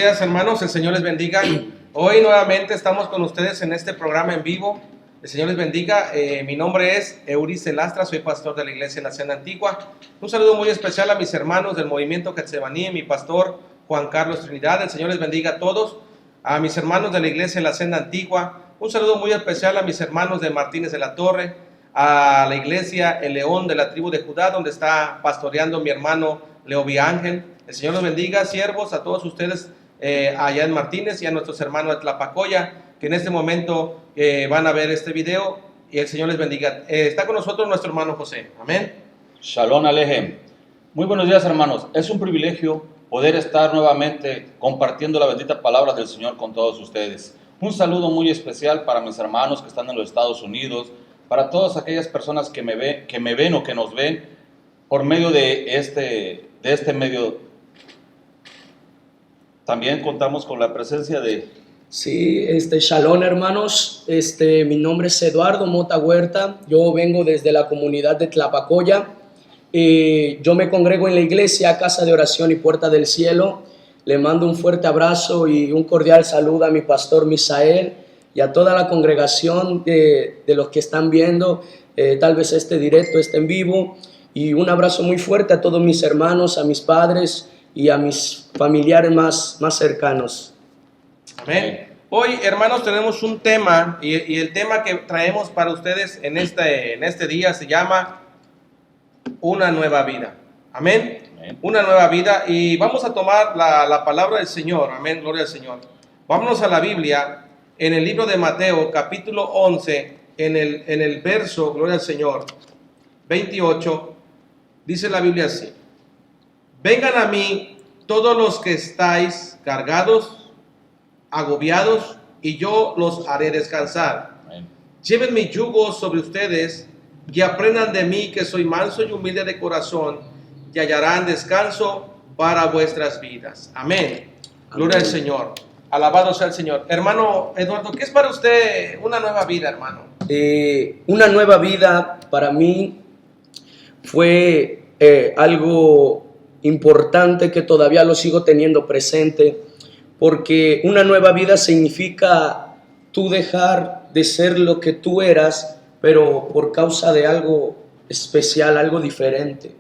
días, hermanos, el Señor les bendiga. Hoy nuevamente estamos con ustedes en este programa en vivo. El Señor les bendiga. Mi nombre es Eurice Lastra, soy pastor de la iglesia en la Hacienda Antigua. Un saludo muy especial a mis hermanos del movimiento Getsemaní, mi pastor Juan Carlos Trinidad. El Señor les bendiga a todos. A mis hermanos de la iglesia en la Hacienda Antigua. Un saludo muy especial a mis hermanos de Martínez de la Torre, a la iglesia El León de la tribu de Judá, donde está pastoreando mi hermano Leobi Ángel. El Señor los bendiga, siervos, a todos ustedes allá en Martínez y a nuestros hermanos de Tlapacoya, que en este momento van a ver este video, y el Señor les bendiga. Está con nosotros nuestro hermano José. Amén. Shalom Alejem. Muy buenos días, hermanos. Es un privilegio poder estar nuevamente compartiendo la bendita palabra del Señor con todos ustedes. Un saludo muy especial para mis hermanos que están en los Estados Unidos, para todas aquellas personas que me ven o que nos ven por medio de este medio. También contamos con la presencia de... Sí, shalom, hermanos. Mi nombre es Eduardo Mota Huerta. Yo vengo desde la comunidad de Tlapacoya. Yo me congrego en la iglesia Casa de Oración y Puerta del Cielo. Le mando un fuerte abrazo y un cordial saludo a mi pastor Misael y a toda la congregación de los que están viendo tal vez este directo, este en vivo. Y un abrazo muy fuerte a todos mis hermanos, a mis padres y a mis familiares más cercanos. Amén. Hoy, hermanos, tenemos un tema y el tema que traemos para ustedes en este día se llama Una Nueva Vida. Amén. Amén. Una nueva vida, y vamos a tomar la palabra del Señor. Amén, gloria al Señor. Vámonos a la Biblia, en el libro de Mateo, capítulo 11, en el verso, gloria al Señor, 28, dice la Biblia así: vengan a mí todos los que estáis cargados, agobiados, y yo los haré descansar. Amén. Lleven mi yugo sobre ustedes y aprendan de mí, que soy manso y humilde de corazón, y hallarán descanso para vuestras vidas. Amén. Gloria al Señor. Alabado sea el Señor. Hermano Eduardo, ¿qué es para usted una nueva vida, hermano? Una nueva vida para mí fue algo importante que todavía lo sigo teniendo presente, porque una nueva vida significa tú dejar de ser lo que tú eras, pero por causa de algo especial, algo diferente.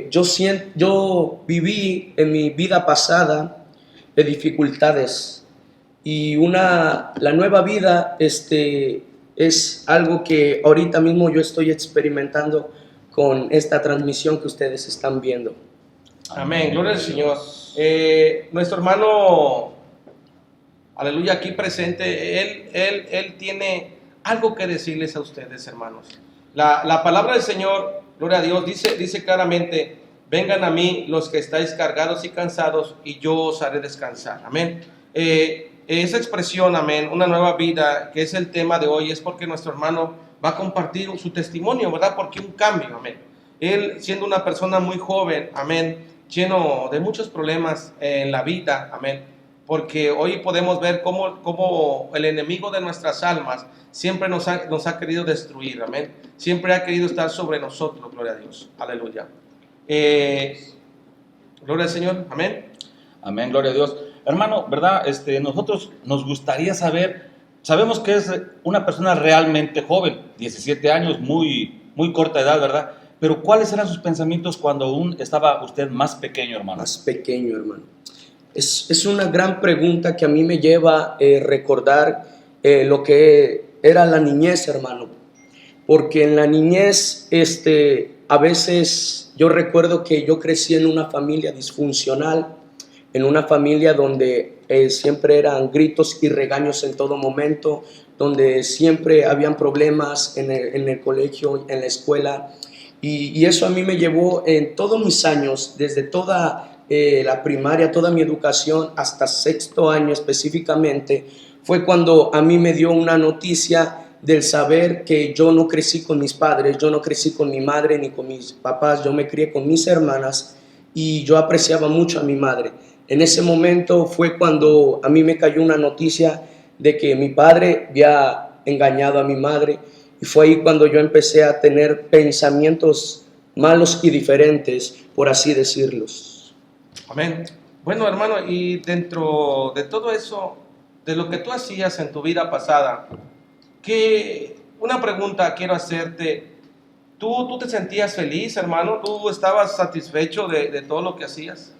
Yo viví en mi vida pasada de dificultades, y la nueva vida es algo que ahorita mismo yo estoy experimentando con esta transmisión que ustedes están viendo. Amén, gloria al Señor. Nuestro hermano, aleluya, aquí presente, él tiene algo que decirles a ustedes, hermanos. La palabra del Señor, gloria a Dios, dice claramente: vengan a mí los que estáis cargados y cansados, y yo os haré descansar. Amén. Esa expresión, amén, una nueva vida, que es el tema de hoy, es porque nuestro hermano va a compartir su testimonio, ¿verdad? Porque un cambio, amén. Él, siendo una persona muy joven, amén, lleno de muchos problemas en la vida, amén, porque hoy podemos ver cómo el enemigo de nuestras almas siempre nos ha querido destruir, amén, siempre ha querido estar sobre nosotros, gloria a Dios, aleluya. Gloria al Señor, amén. Amén, gloria a Dios. Hermano, ¿verdad? Nosotros nos gustaría saber, sabemos que es una persona realmente joven, 17 años, muy corta edad, ¿verdad? Pero ¿cuáles eran sus pensamientos cuando aún estaba usted más pequeño, hermano? Más pequeño, hermano. Es una gran pregunta que a mí me lleva a recordar lo que era la niñez, hermano. Porque en la niñez, a veces yo recuerdo que yo crecí en una familia disfuncional, en una familia donde siempre eran gritos y regaños en todo momento, donde siempre habían problemas en el colegio, en la escuela. Y eso a mí me llevó en todos mis años, desde toda la primaria, toda mi educación, hasta sexto año específicamente, fue cuando a mí me dio una noticia del saber que yo no crecí con mis padres, yo no crecí con mi madre ni con mis papás, yo me crié con mis hermanas, y yo apreciaba mucho a mi madre. En ese momento fue cuando a mí me cayó una noticia de que mi padre había engañado a mi madre, y fue ahí cuando yo empecé a tener pensamientos malos y diferentes, por así decirlos. Amén. Bueno, hermano, y dentro de todo eso, de lo que tú hacías en tu vida pasada, una pregunta quiero hacerte. ¿Tú te sentías feliz, hermano? ¿Tú estabas satisfecho de todo lo que hacías?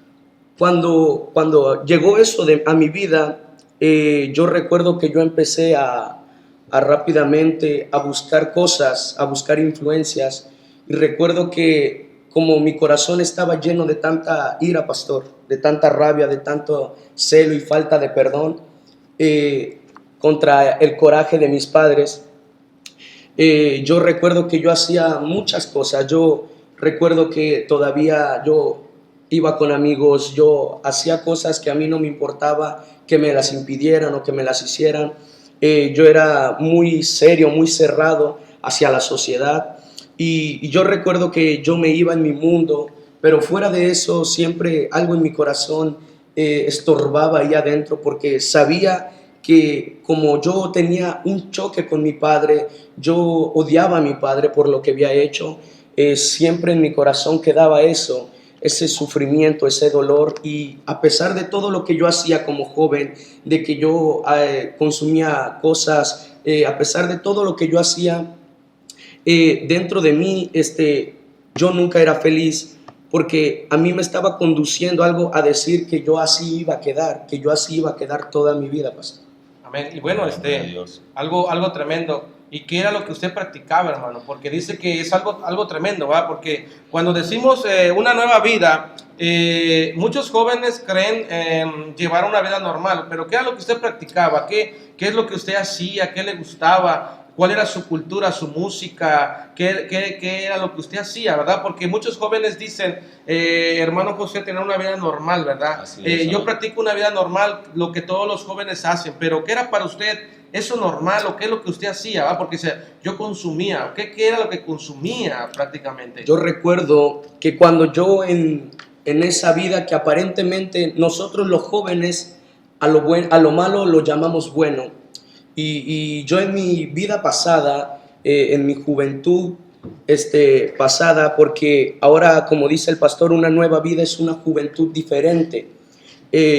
Cuando llegó eso a mi vida, yo recuerdo que yo empecé a rápidamente a buscar cosas, a buscar influencias, y recuerdo que como mi corazón estaba lleno de tanta ira, pastor, de tanta rabia, de tanto celo y falta de perdón contra el coraje de mis padres, yo recuerdo que yo hacía muchas cosas. Yo recuerdo que todavía yo iba con amigos, yo hacía cosas que a mí no me importaba que me las impidieran o que me las hicieran. Yo era muy serio, muy cerrado hacia la sociedad, y yo recuerdo que yo me iba en mi mundo, pero fuera de eso siempre algo en mi corazón estorbaba ahí adentro, porque sabía que como yo tenía un choque con mi padre, yo odiaba a mi padre por lo que había hecho. Siempre en mi corazón quedaba eso, ese sufrimiento, ese dolor, y a pesar de todo lo que yo hacía como joven, de que yo consumía cosas, a pesar de todo lo que yo hacía, dentro de mí, yo nunca era feliz, porque a mí me estaba conduciendo algo a decir que yo así iba a quedar, que yo así iba a quedar toda mi vida, pastor. Amén. Y bueno, Dios. algo tremendo. ¿Y qué era lo que usted practicaba, hermano? Porque dice que es algo tremendo, ¿va? Porque cuando decimos una nueva vida, muchos jóvenes creen llevar una vida normal, pero ¿qué era lo que usted practicaba? ¿Qué es lo que usted hacía? ¿Qué le gustaba? ¿Cuál era su cultura, su música? ¿Qué era lo que usted hacía, verdad? Porque muchos jóvenes dicen, hermano José, tener una vida normal, ¿verdad? Así es, Yo practico una vida normal, lo que todos los jóvenes hacen, pero ¿qué era para usted eso normal o qué es lo que usted hacía? ¿Va? Porque yo consumía, ¿qué era lo que consumía prácticamente? Yo recuerdo que cuando yo en esa vida que aparentemente nosotros los jóvenes a lo malo lo llamamos bueno, y yo en mi vida pasada, en mi juventud pasada, porque ahora, como dice el pastor, una nueva vida es una juventud diferente.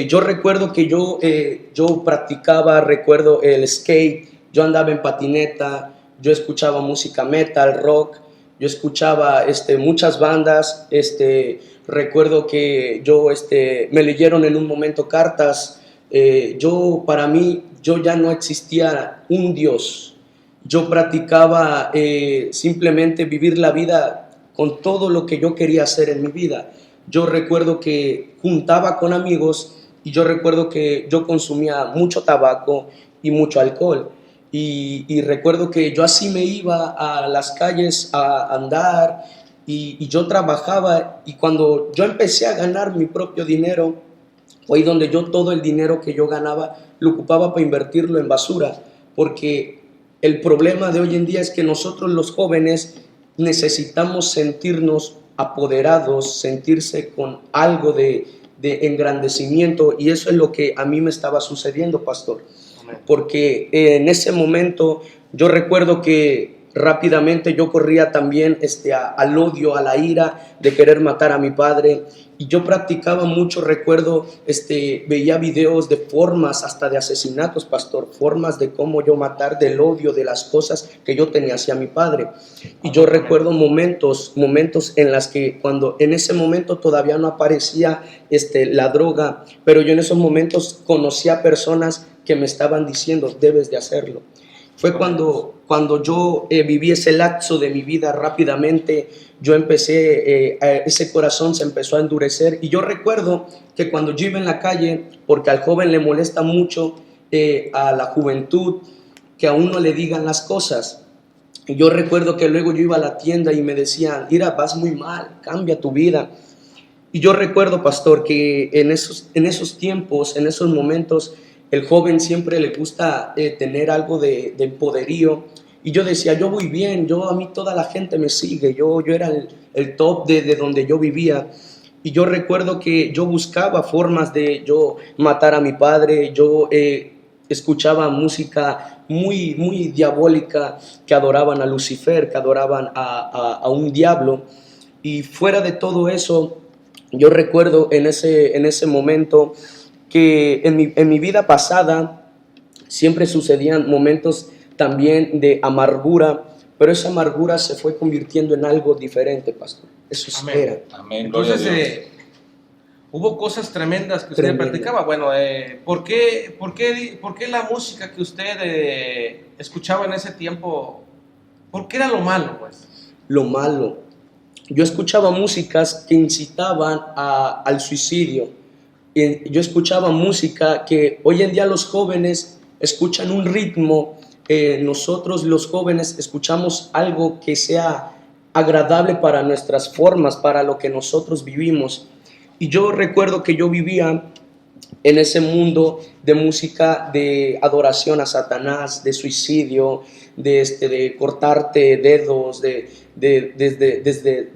Yo recuerdo que yo practicaba, recuerdo el skate, yo andaba en patineta, yo escuchaba música metal, rock, yo escuchaba muchas bandas. Recuerdo que me leyeron en un momento cartas. Para mí, yo ya no existía un Dios. Yo practicaba simplemente vivir la vida con todo lo que yo quería hacer en mi vida. Yo recuerdo que juntaba con amigos, y yo recuerdo que yo consumía mucho tabaco y mucho alcohol. Y recuerdo que yo así me iba a las calles a andar, y yo trabajaba, y cuando yo empecé a ganar mi propio dinero, fue ahí donde yo todo el dinero que yo ganaba lo ocupaba para invertirlo en basura, porque el problema de hoy en día es que nosotros los jóvenes necesitamos sentirnos apoderados, sentirse con algo de engrandecimiento, y eso es lo que a mí me estaba sucediendo, pastor. Amén. Porque en ese momento yo recuerdo que rápidamente yo corría también al odio, a la ira de querer matar a mi padre, y yo practicaba mucho. Recuerdo, veía videos de formas hasta de asesinatos, pastor, formas de cómo yo matar, del odio, de las cosas que yo tenía hacia mi padre. Y yo recuerdo momentos en las que cuando en ese momento todavía no aparecía la droga, pero yo en esos momentos conocía personas que me estaban diciendo, debes de hacerlo. Fue cuando yo viví ese lapso de mi vida rápidamente. Yo empecé, ese corazón se empezó a endurecer, y yo recuerdo que cuando yo iba en la calle, porque al joven le molesta mucho a la juventud que a uno le digan las cosas. Y yo recuerdo que luego yo iba a la tienda y me decían, mira, vas muy mal, cambia tu vida. Y yo recuerdo, pastor, que en esos tiempos, en esos momentos, el joven siempre le gusta tener algo de poderío. Y yo decía, yo voy bien, a mí toda la gente me sigue, yo era el top de donde yo vivía. Y yo recuerdo que yo buscaba formas de yo matar a mi padre. Yo escuchaba música muy, muy diabólica, que adoraban a Lucifer, que adoraban a un diablo. Y fuera de todo eso, yo recuerdo en ese momento que en mi vida pasada siempre sucedían momentos también de amargura, pero esa amargura se fue convirtiendo en algo diferente, pastor. Eso era. Amén. Gloria a Dios. Entonces, hubo cosas tremendas que usted Tremenda. practicaba. Bueno, ¿por qué la música que usted escuchaba en ese tiempo, por qué era lo malo, pues? Lo malo. Yo escuchaba músicas que incitaban al suicidio. Yo escuchaba música que hoy en día los jóvenes escuchan un ritmo. Nosotros los jóvenes escuchamos algo que sea agradable para nuestras formas, para lo que nosotros vivimos. Y yo recuerdo que yo vivía en ese mundo de música de adoración a Satanás, de suicidio, de cortarte dedos, de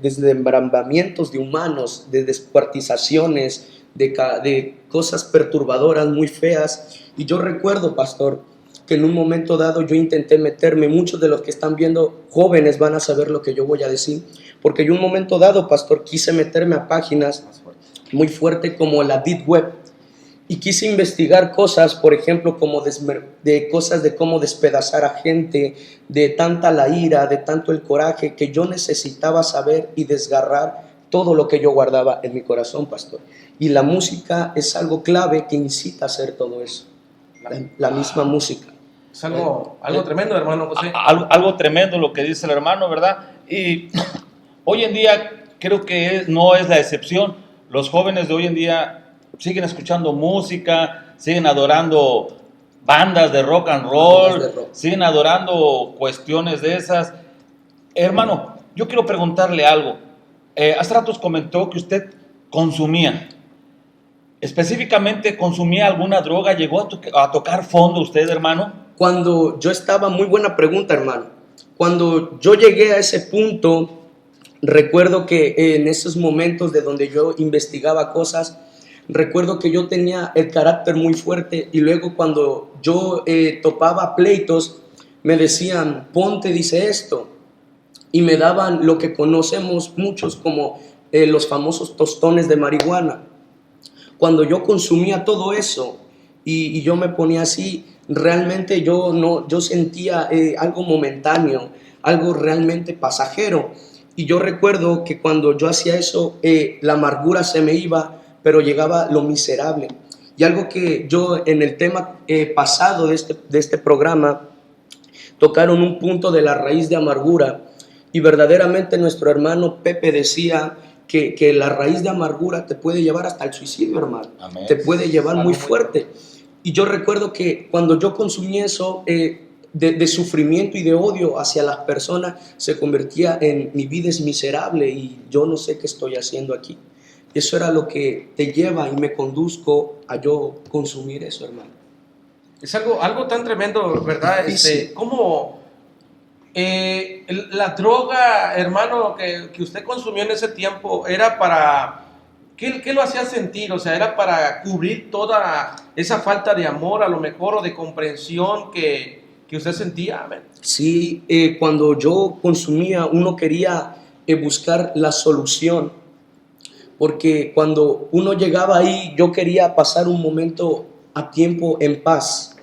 desmembramientos de humanos, de descuartizaciones, de cosas perturbadoras muy feas. Y yo recuerdo, pastor, que en un momento dado yo intenté meterme, muchos de los que están viendo jóvenes van a saber lo que yo voy a decir, porque yo en un momento dado, pastor, quise meterme a páginas muy fuerte como la Deep Web, y quise investigar cosas, por ejemplo, como de cosas de cómo despedazar a gente, de tanta la ira, de tanto el coraje, que yo necesitaba saber y desgarrar todo lo que yo guardaba en mi corazón, pastor. Y la música es algo clave que incita a hacer todo eso, la misma música. Es algo tremendo, hermano José. Algo tremendo lo que dice el hermano, ¿verdad? Y hoy en día creo que no es la excepción. Los jóvenes de hoy en día siguen escuchando música, siguen adorando bandas de rock and roll, siguen adorando cuestiones de esas. Hermano, yo quiero preguntarle algo. Hace rato comentó que usted consumía. Específicamente, ¿consumía alguna droga? ¿Llegó a tocar fondo usted, hermano? Cuando yo estaba, muy buena pregunta, hermano. Cuando yo llegué a ese punto, recuerdo que en esos momentos de donde yo investigaba cosas, recuerdo que yo tenía el carácter muy fuerte, y luego cuando yo topaba pleitos, me decían, ponte, dice esto, y me daban lo que conocemos muchos como los famosos tostones de marihuana. Cuando yo consumía todo eso y yo me ponía así, realmente yo sentía algo momentáneo, algo realmente pasajero. Y yo recuerdo que cuando yo hacía eso, la amargura se me iba, pero llegaba lo miserable. Y algo que yo en el tema pasado de este programa, tocaron un punto de la raíz de amargura, y verdaderamente nuestro hermano Pepe decía que la raíz de amargura te puede llevar hasta el suicidio, hermano. Amén. Te puede llevar muy fuerte. Y yo recuerdo que cuando yo consumí eso, de sufrimiento y de odio hacia las personas, se convertía en mi vida es miserable y yo no sé qué estoy haciendo aquí. Eso era lo que te lleva y me conduzco a yo consumir eso, hermano. Es algo tan tremendo, ¿verdad? ¿Cómo la droga, hermano, que usted consumió en ese tiempo era para... ¿Qué lo hacía sentir? O sea, ¿era para cubrir toda esa falta de amor, a lo mejor, o de comprensión que usted sentía? Amén. Sí, cuando yo consumía, uno quería buscar la solución, porque cuando uno llegaba ahí, yo quería pasar un momento a tiempo en paz,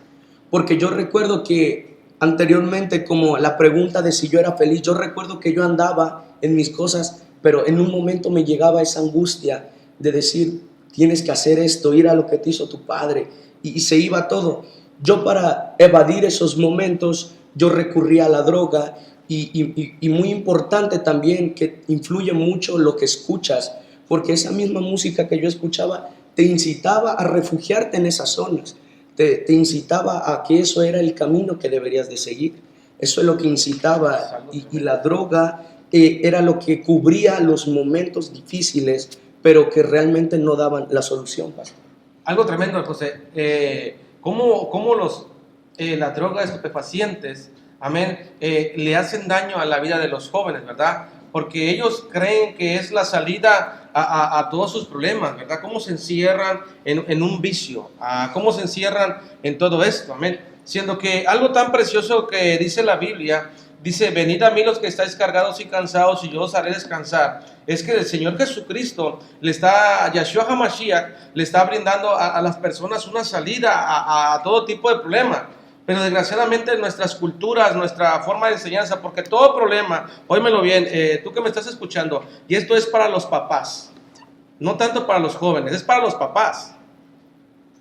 porque yo recuerdo que anteriormente, como la pregunta de si yo era feliz, yo recuerdo que yo andaba en mis cosas, pero en un momento me llegaba esa angustia de decir, tienes que hacer esto, ir a lo que te hizo tu padre, y se iba todo. Yo, para evadir esos momentos, yo recurría a la droga, y muy importante también que influye mucho lo que escuchas, porque esa misma música que yo escuchaba te incitaba a refugiarte en esas zonas, te incitaba a que eso era el camino que deberías de seguir. Eso es lo que incitaba, y la droga era lo que cubría los momentos difíciles, pero que realmente no daban la solución, pastor. Algo tremendo, José. ¿Cómo las drogas estupefacientes, amén, le hacen daño a la vida de los jóvenes, ¿verdad? Porque ellos creen que es la salida a todos sus problemas, ¿verdad? Cómo se encierran en un vicio, cómo se encierran en todo esto, amén. Siendo que algo tan precioso que dice la Biblia, dice, venid a mí los que estáis cargados y cansados y yo os haré descansar. Es que el Señor Jesucristo Yahshua HaMashiach, le está brindando a las personas una salida a todo tipo de problema. Pero desgraciadamente nuestras culturas, nuestra forma de enseñanza, porque todo problema, óymelo bien, tú que me estás escuchando, y esto es para los papás, no tanto para los jóvenes, es para los papás.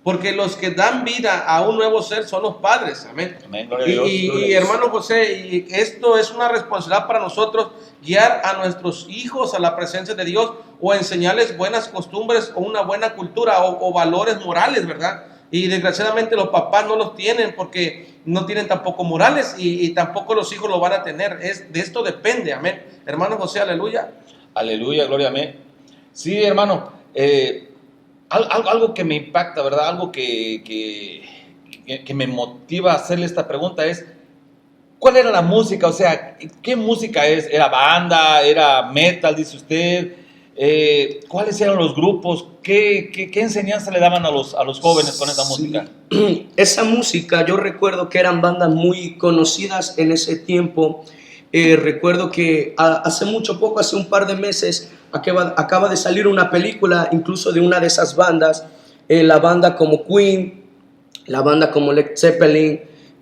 Porque los que dan vida a un nuevo ser son los padres, amén. Amén, gloria a Dios. Y hermano José, y esto es una responsabilidad para nosotros, guiar a nuestros hijos a la presencia de Dios, o enseñarles buenas costumbres, o una buena cultura, o valores morales, ¿verdad? Y desgraciadamente los papás no los tienen, porque no tienen tampoco morales, y tampoco los hijos lo van a tener. De esto depende, amén. Hermano José, aleluya. Aleluya, gloria a mí. Sí, hermano, algo que me impacta, ¿verdad? Algo que me motiva a hacerle esta pregunta es, ¿cuál era la música? O sea, ¿qué música es? ¿Era banda? ¿Era metal, dice usted? ¿Cuáles eran los grupos? ¿Qué enseñanza le daban a los jóvenes con esa música? Esa música, yo recuerdo que eran bandas muy conocidas en ese tiempo. Recuerdo que hace un par de meses, acaba de salir una película incluso de una de esas bandas, la banda como Queen, la banda como Led Zeppelin,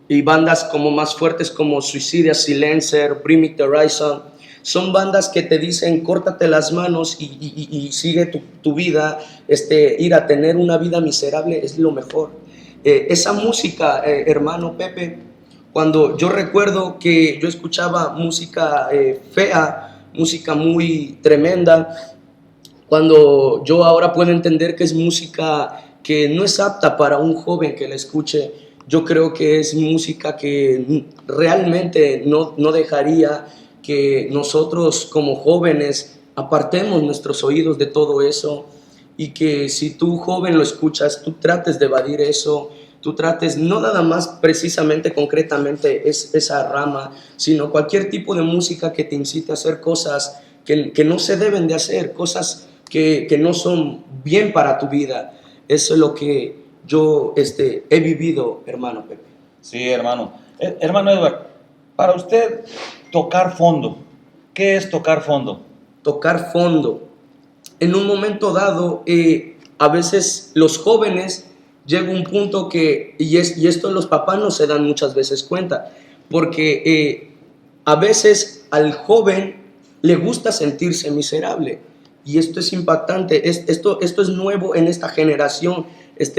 y bandas como más fuertes como Suicidia Silencer, Bring Me the Horizon. Son bandas que te dicen córtate las manos y sigue tu vida, ir a tener una vida miserable es lo mejor. Esa música, hermano Pepe, cuando yo recuerdo que yo escuchaba música fea, música muy tremenda, cuando yo ahora puedo entender que es música que no es apta para un joven que la escuche, yo creo que es música que realmente no dejaría que nosotros como jóvenes apartemos nuestros oídos de todo eso, y que si tú joven lo escuchas, tú trates de evadir eso, tú trates no nada más precisamente concretamente esa rama, sino cualquier tipo de música que te incite a hacer cosas que no se deben de hacer, cosas que no son bien para tu vida. Eso es lo que yo he vivido, hermano Pepe. Sí, hermano. Hermano Edward, para usted, tocar fondo, ¿qué es tocar fondo? Tocar fondo. En un momento dado, a veces los jóvenes llega un punto y esto los papás no se dan muchas veces cuenta, porque a veces al joven le gusta sentirse miserable, y esto es impactante, esto es nuevo en esta generación,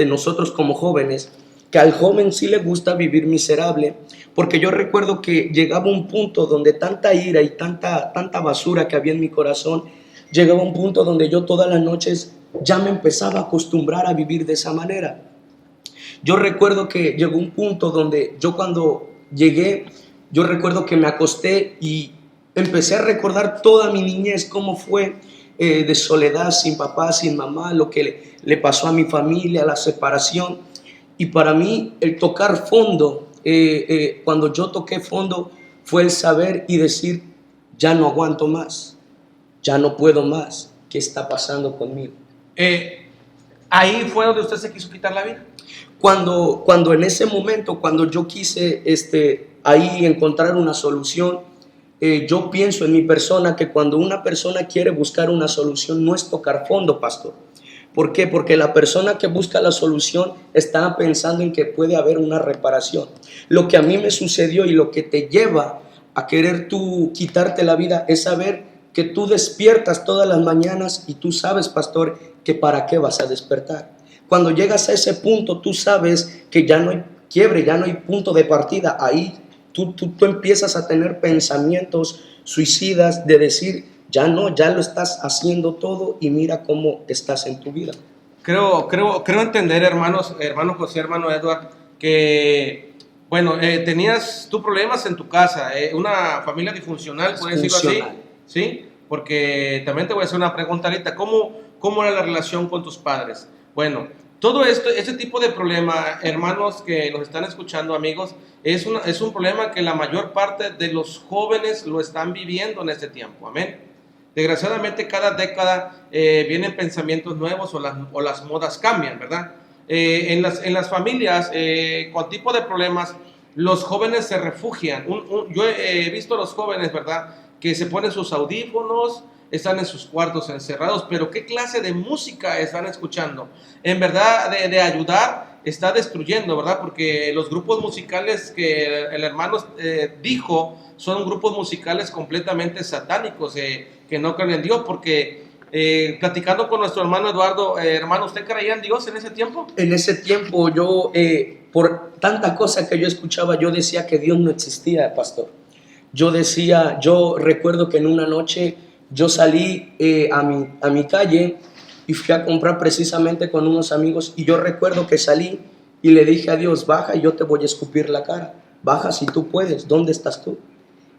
nosotros como jóvenes, que al joven sí le gusta vivir miserable, porque yo recuerdo que llegaba un punto donde tanta ira y tanta basura que había en mi corazón, llegaba un punto donde yo todas las noches ya me empezaba a acostumbrar a vivir de esa manera. Yo recuerdo que llegó un punto donde yo cuando llegué, yo recuerdo que me acosté y empecé a recordar toda mi niñez, cómo fue de soledad, sin papá, sin mamá, lo que le pasó a mi familia, la separación. Y para mí el tocar fondo, cuando yo toqué fondo, fue el saber y decir, ya no aguanto más, ya no puedo más, ¿qué está pasando conmigo? Ahí fue donde usted se quiso quitar la vida. Cuando en ese momento, cuando yo quise ahí encontrar una solución, yo pienso en mi persona que cuando una persona quiere buscar una solución no es tocar fondo, pastor. ¿Por qué? Porque la persona que busca la solución está pensando en que puede haber una reparación. Lo que a mí me sucedió y lo que te lleva a querer tú quitarte la vida es saber que tú despiertas todas las mañanas y tú sabes, pastor, que para qué vas a despertar. Cuando llegas a ese punto, tú sabes que ya no hay quiebre, ya no hay punto de partida. Ahí tú empiezas a tener pensamientos suicidas de decir, ya no, ya lo estás haciendo todo y mira cómo estás en tu vida. Creo entender, hermano José, hermano Edward, que, bueno, tenías tú problemas en tu casa, una familia disfuncional, puedes decirlo así, ¿sí? Porque también te voy a hacer una pregunta ahorita, ¿cómo era la relación con tus padres? Bueno, todo esto, este tipo de problema, hermanos que nos están escuchando, amigos, es un problema que la mayor parte de los jóvenes lo están viviendo en este tiempo, amén. Desgraciadamente cada década vienen pensamientos nuevos o las modas cambian, ¿verdad? En las familias con tipo de problemas, los jóvenes se refugian. Yo he visto a los jóvenes, ¿verdad?, que se ponen sus audífonos, están en sus cuartos encerrados, pero ¿qué clase de música están escuchando? En verdad, de ayudar, está destruyendo, ¿verdad? Porque los grupos musicales que el hermano dijo son grupos musicales completamente satánicos, que no creen en Dios, porque platicando con nuestro hermano Eduardo, hermano, ¿usted creía en Dios en ese tiempo? En ese tiempo yo, por tanta cosa que yo escuchaba, yo decía que Dios no existía, pastor. Yo recuerdo que en una noche yo salí a mi calle y fui a comprar precisamente con unos amigos, y yo recuerdo que salí y le dije a Dios: baja y yo te voy a escupir la cara, baja si tú puedes, ¿dónde estás tú?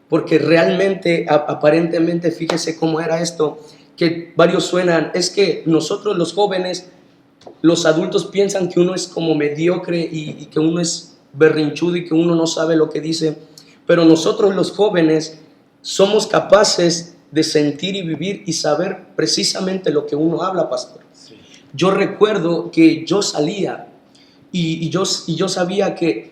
Porque realmente, aparentemente, fíjese cómo era esto, que varios suenan, es que nosotros los jóvenes, los adultos piensan que uno es como mediocre y que uno es berrinchudo y que uno no sabe lo que dice, pero nosotros los jóvenes somos capaces de sentir y vivir y saber precisamente lo que uno habla, pastor. Sí. Yo recuerdo que yo salía y yo sabía que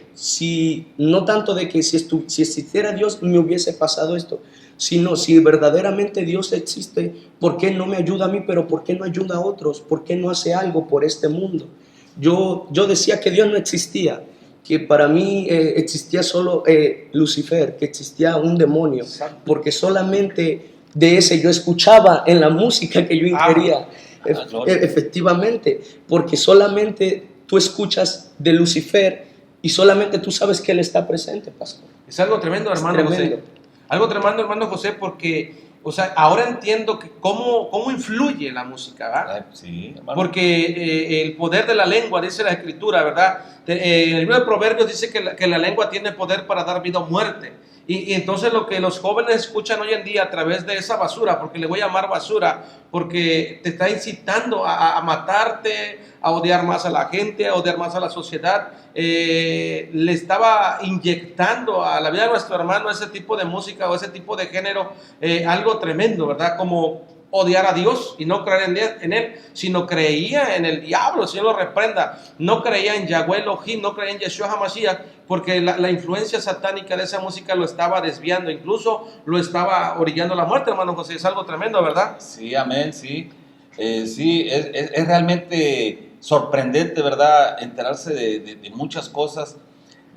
no tanto de que si existiera Dios me hubiese pasado esto, sino si verdaderamente Dios existe, ¿por qué no me ayuda a mí? Pero ¿por qué no ayuda a otros? ¿Por qué no hace algo por este mundo? Yo decía que Dios no existía, que para mí existía solo Lucifer, que existía un demonio, porque solamente de ese yo escuchaba en la música que yo ingería. Efectivamente, porque solamente tú escuchas de Lucifer y solamente tú sabes que Él está presente, pastor. Es algo tremendo, hermano tremendo. José. Algo tremendo, hermano José, porque, o sea, ahora entiendo que cómo influye la música, ¿verdad? Sí, hermano. Porque el poder de la lengua, dice la Escritura, ¿verdad? En el libro de Proverbios dice que la lengua tiene poder para dar vida o muerte. Y entonces lo que los jóvenes escuchan hoy en día a través de esa basura, porque le voy a llamar basura, porque te está incitando a matarte, a odiar más a la gente, a odiar más a la sociedad, le estaba inyectando a la vida de nuestro hermano ese tipo de música o ese tipo de género, algo tremendo, ¿verdad? Como odiar a Dios y no creer en Él, sino creía en el diablo, el Señor lo reprenda. No creía en Yahweh Elohim, no creía en Yeshua HaMashiach, porque la influencia satánica de esa música lo estaba desviando, incluso lo estaba orillando a la muerte, hermano José. Es algo tremendo, ¿verdad? Sí, amén, sí. Sí, es realmente sorprendente, ¿verdad? Enterarse de muchas cosas,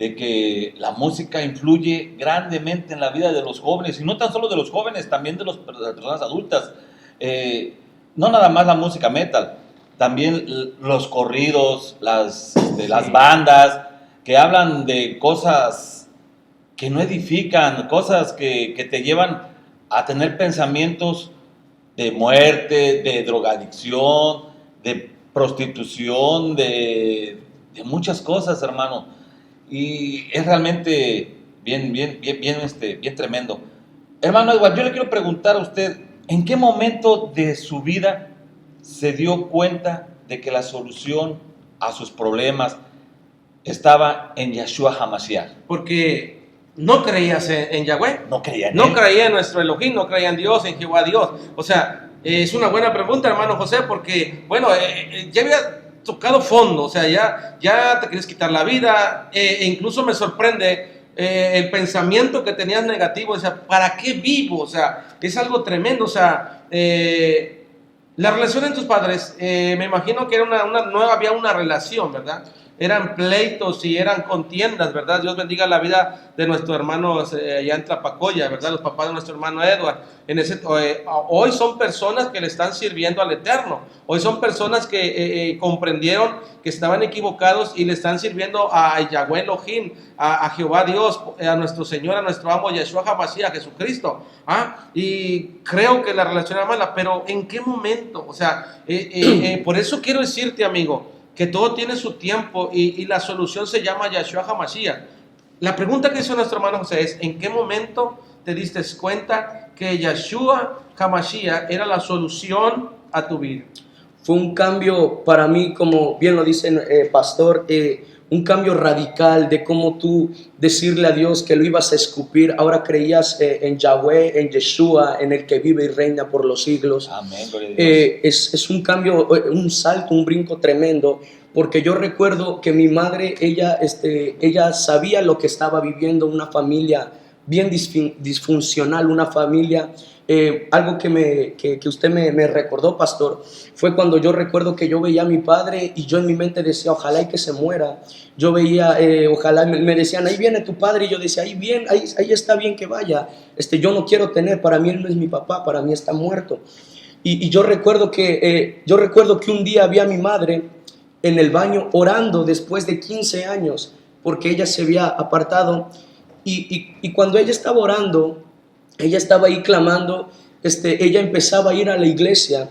de que la música influye grandemente en la vida de los jóvenes, y no tan solo de los jóvenes, también de las personas adultas. No nada más la música metal, también los corridos, las bandas que hablan de cosas que no edifican, cosas que te llevan a tener pensamientos de muerte, de drogadicción, de prostitución, de muchas cosas, hermano. Y es realmente bien tremendo. Hermano Edward, yo le quiero preguntar a usted, ¿en qué momento de su vida se dio cuenta de que la solución a sus problemas estaba en Yeshua HaMashiach? Porque no creías en Yahweh. No creía en No él. creía en nuestro Elohim, no creía en Dios, en Jehová Dios. O sea, es una buena pregunta, hermano José, porque, bueno, ya había tocado fondo, o sea, ya te quieres quitar la vida, e incluso me sorprende el pensamiento que tenías negativo, o sea, ¿para qué vivo? O sea, es algo tremendo, o sea, la relación entre tus padres, me imagino que era no había una relación, ¿verdad? Eran pleitos y eran contiendas, ¿verdad? Dios bendiga la vida de nuestro hermano allá en Tlapacoya, ¿verdad? Los papás de nuestro hermano Edward. Hoy son personas que le están sirviendo al Eterno. Hoy son personas que comprendieron que estaban equivocados y le están sirviendo a Yahweh Elohim, a Jehová Dios, a nuestro Señor, a nuestro amo Yeshua HaMashiach, a Jesucristo. Y creo que la relación era mala, pero ¿en qué momento? O sea, por eso quiero decirte, amigo, que todo tiene su tiempo y la solución se llama Yeshua HaMashiach. La pregunta que hizo nuestro hermano José es: ¿en qué momento te diste cuenta que Yeshua HaMashiach era la solución a tu vida? Fue un cambio para mí, como bien lo dice pastor, un cambio radical de cómo tú decirle a Dios que lo ibas a escupir. Ahora creías en Yahweh, en Yeshua, en el que vive y reina por los siglos. Amén, gloria a Dios. Es un cambio, un salto, un brinco tremendo, porque yo recuerdo que mi madre, ella sabía lo que estaba viviendo una familia bien disfuncional, una familia, algo que usted me recordó, pastor, fue cuando yo recuerdo que yo veía a mi padre y yo en mi mente decía, ojalá y que se muera. Yo veía, ojalá, me decían, ahí viene tu padre, y yo decía, ahí bien, ahí está bien que vaya, yo no quiero tener, para mí él no es mi papá, para mí está muerto. Y yo recuerdo que un día vi a mi madre en el baño orando después de 15 años, porque ella se había apartado, y cuando ella estaba orando, ella estaba ahí clamando, ella empezaba a ir a la iglesia,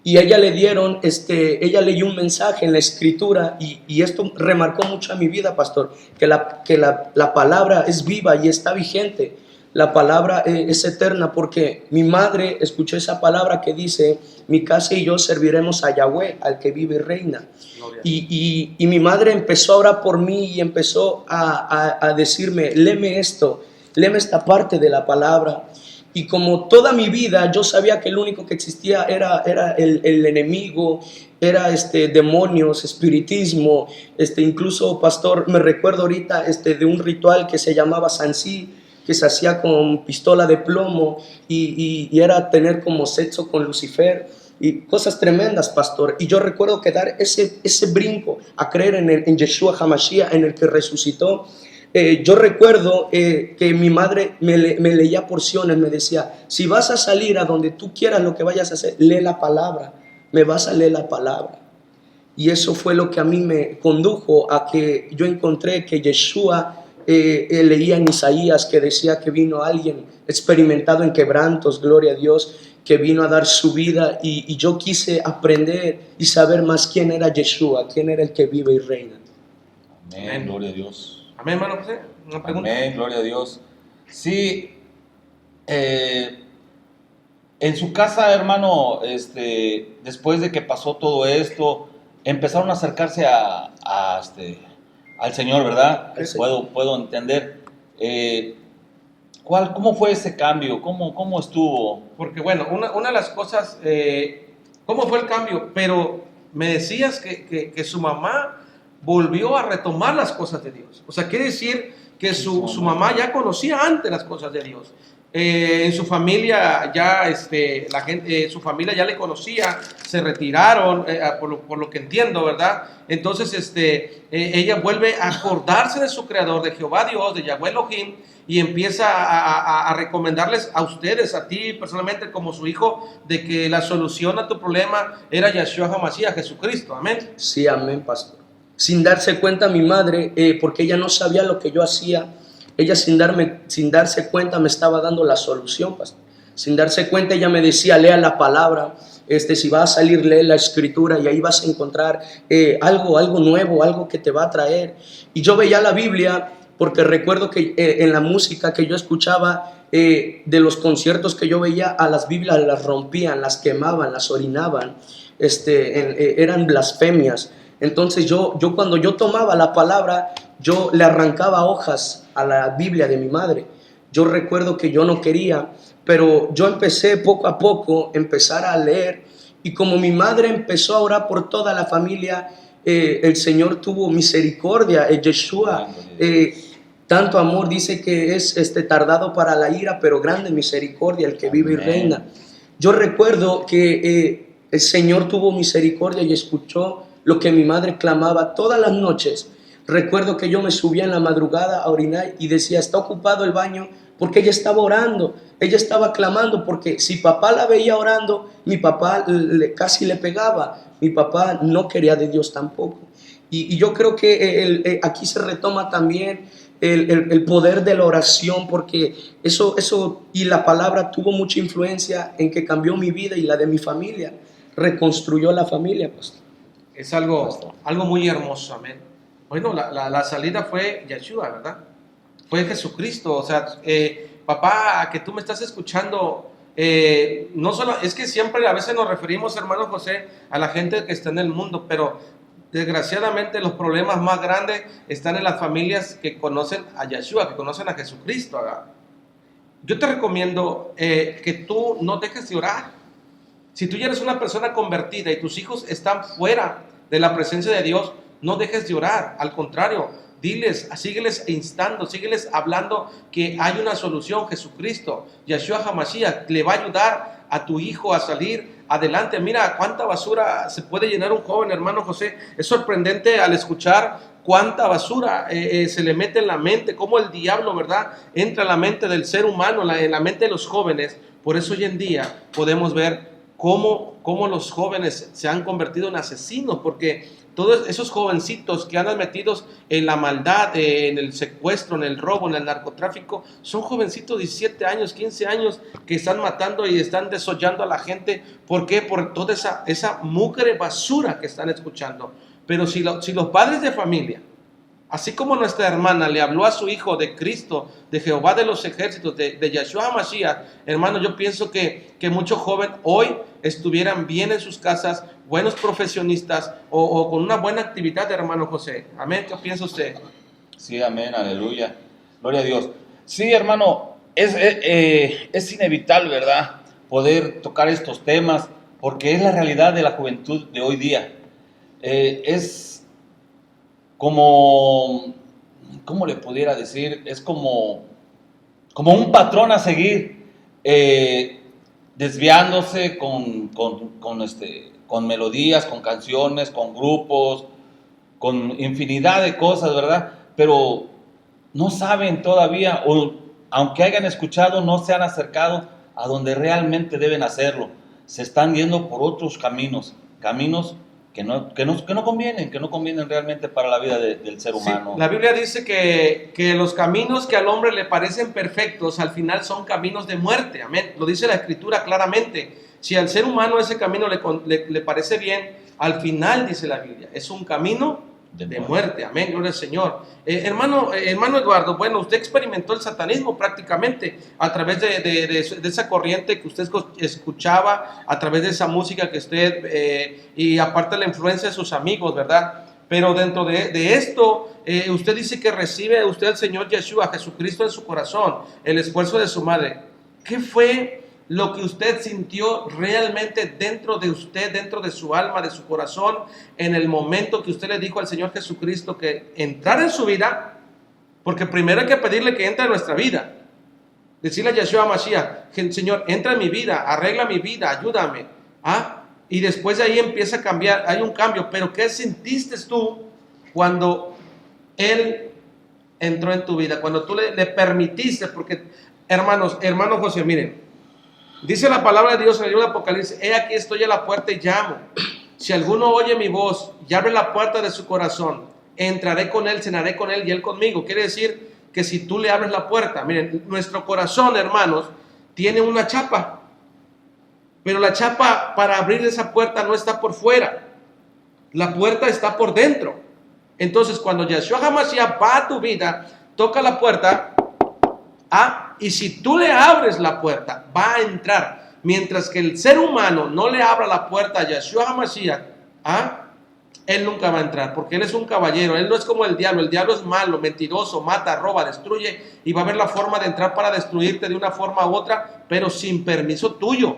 y a ella le dieron, ella leyó un mensaje en la escritura, y esto remarcó mucho a mi vida, pastor, que la palabra es viva y está vigente. La palabra es eterna, porque mi madre escuchó esa palabra que dice, mi casa y yo serviremos a Yahweh, al que vive y reina. Y mi madre empezó a orar por mí y empezó a decirme, léeme esto, léeme esta parte de la palabra. Y como toda mi vida yo sabía que el único que existía era el enemigo, era demonios, espiritismo, incluso, pastor, me recuerdo ahorita de un ritual que se llamaba Sansí, que se hacía con pistola de plomo, y era tener como sexo con Lucifer y cosas tremendas, pastor. Y yo recuerdo que dar ese brinco a creer en Yeshua HaMashiach, en el que resucitó. Yo recuerdo que mi madre me leía porciones, me decía, si vas a salir a donde tú quieras, lo que vayas a hacer, lee la palabra, me vas a leer la palabra. Y eso fue lo que a mí me condujo a que yo encontré que Yeshua, leía en Isaías que decía que vino alguien experimentado en quebrantos, gloria a Dios, que vino a dar su vida, y yo quise aprender y saber más quién era Yeshua, quién era el que vive y reina. Amén, gloria a Dios. Amén, hermano José. Una pregunta. Amén, gloria a Dios. Sí, en su casa, hermano, después de que pasó todo esto, empezaron a acercarse al Señor, ¿verdad? Sí. Puedo entender. ¿Cómo fue ese cambio? ¿Cómo estuvo? Porque bueno, una de las cosas, ¿cómo fue el cambio? Pero me decías que su mamá volvió a retomar las cosas de Dios. O sea, quiere decir que su mamá ya conocía antes las cosas de Dios. En su familia ya, la gente, su familia ya le conocía, se retiraron, por lo que entiendo, ¿verdad? Entonces, ella vuelve a acordarse de su creador, de Jehová Dios, de Yahweh Elohim, y empieza a recomendarles a ustedes, a ti personalmente como su hijo, de que la solución a tu problema era Yeshua HaMashiach, Jesucristo. Amén. Sí, amén, pastor. Sin darse cuenta mi madre, porque ella no sabía lo que yo hacía, ella sin darse cuenta me estaba dando la solución, pastor. Sin darse cuenta ella me decía, lea la palabra, si va a salir, lee la escritura, y ahí vas a encontrar algo nuevo, algo que te va a traer. Y yo veía la Biblia, porque recuerdo que en la música que yo escuchaba, de los conciertos que yo veía, a las Biblias las rompían, las quemaban, las orinaban, eran blasfemias. Entonces yo cuando yo tomaba la palabra, yo le arrancaba hojas a la Biblia de mi madre. Yo recuerdo que yo no quería, pero yo empecé poco a poco empezar a leer, y como mi madre empezó a orar por toda la familia, el Señor tuvo misericordia. Yeshua, tanto amor, dice que es tardado para la ira, pero grande misericordia, el que vive y reina. Yo recuerdo que el Señor tuvo misericordia y escuchó lo que mi madre clamaba todas las noches. Recuerdo que yo me subía en la madrugada a orinar y decía, está ocupado el baño, porque ella estaba orando, ella estaba clamando, porque si papá la veía orando, mi papá casi le pegaba, mi papá no quería de Dios tampoco. Y yo creo que aquí se retoma también el poder de la oración, porque eso y la palabra tuvo mucha influencia en que cambió mi vida y la de mi familia, reconstruyó la familia, pastor. Es algo muy hermoso, amén. Bueno, la salida fue Yeshua, ¿verdad? Fue Jesucristo. O sea, papá, que tú me estás escuchando, no solo, es que siempre a veces nos referimos, hermano José, a la gente que está en el mundo, pero desgraciadamente los problemas más grandes están en las familias que conocen a Yeshua, que conocen a Jesucristo, ¿verdad? Yo te recomiendo que tú no dejes de orar. Si tú ya eres una persona convertida y tus hijos están fuera de la presencia de Dios, no dejes de orar, al contrario, sígueles instando, sígueles hablando que hay una solución, Jesucristo, Yeshua HaMashiach, le va a ayudar a tu hijo a salir adelante. Mira cuánta basura se puede llenar un joven, hermano José. Es sorprendente al escuchar cuánta basura se le mete en la mente, cómo el diablo, ¿verdad?, entra en la mente del ser humano, en la mente de los jóvenes. Por eso hoy en día podemos ver cómo los jóvenes se han convertido en asesinos, porque todos esos jovencitos que andan metidos en la maldad, en el secuestro, en el robo, en el narcotráfico, son jovencitos de 17 años, 15 años que están matando y están desollando a la gente. ¿Por qué? Por toda esa mugre basura que están escuchando. Pero si los padres de familia, así como nuestra hermana le habló a su hijo de Cristo, de Jehová de los ejércitos, de Yeshua HaMashiach, hermano, yo pienso que muchos jóvenes hoy estuvieran bien en sus casas, buenos profesionistas o con una buena actividad, hermano José. Amén. ¿Qué piensa usted? Sí, amén, aleluya. Gloria a Dios. Sí, hermano, es inevitable, ¿verdad?, poder tocar estos temas, porque es la realidad de la juventud de hoy día. Es como, ¿cómo le pudiera decir? Es como un patrón a seguir, desviándose con melodías, con canciones, con grupos, con infinidad de cosas, ¿verdad? Pero no saben todavía, o aunque hayan escuchado, no se han acercado a donde realmente deben hacerlo. Se están yendo por otros caminos que no convienen realmente para la vida del ser humano. Sí, la Biblia dice que los caminos que al hombre le parecen perfectos, al final son caminos de muerte. Amén. Lo dice la Escritura claramente. Si al ser humano ese camino le parece bien, al final, dice la Biblia, es un camino de muerte. Amén, gloria al Señor. Hermano Eduardo, bueno, usted experimentó el satanismo prácticamente a través de esa corriente que usted escuchaba, a través de esa música que usted, y aparte la influencia de sus amigos, ¿verdad? Pero dentro de esto, usted dice que recibe usted al Señor Yeshua, Jesucristo en su corazón, el esfuerzo de su madre. ¿Qué fue lo que usted sintió realmente dentro de usted, dentro de su alma, de su corazón, en el momento que usted le dijo al Señor Jesucristo que entrara en su vida? Porque primero hay que pedirle que entre en nuestra vida. Decirle a Yeshua Mashiach, Señor, entra en mi vida, arregla mi vida, ayúdame. Y después de ahí empieza a cambiar, hay un cambio. Pero ¿qué sentiste tú cuando Él entró en tu vida? Cuando tú le permitiste, porque hermano José, miren, dice la palabra de Dios en el libro de Apocalipsis: he aquí estoy a la puerta y llamo. Si alguno oye mi voz y abre la puerta de su corazón, entraré con él, cenaré con él y él conmigo. Quiere decir que si tú le abres la puerta, miren, nuestro corazón, hermanos, tiene una chapa. Pero la chapa para abrir esa puerta no está por fuera. La puerta está por dentro. Entonces, cuando Yeshua HaMashiach va a tu vida, toca la puerta, y si tú le abres la puerta, va a entrar. Mientras que el ser humano no le abra la puerta a Yeshua HaMashiach, él nunca va a entrar, porque él es un caballero. Él no es como el diablo es malo, mentiroso, mata, roba, destruye, y va a haber la forma de entrar para destruirte de una forma u otra, pero sin permiso tuyo.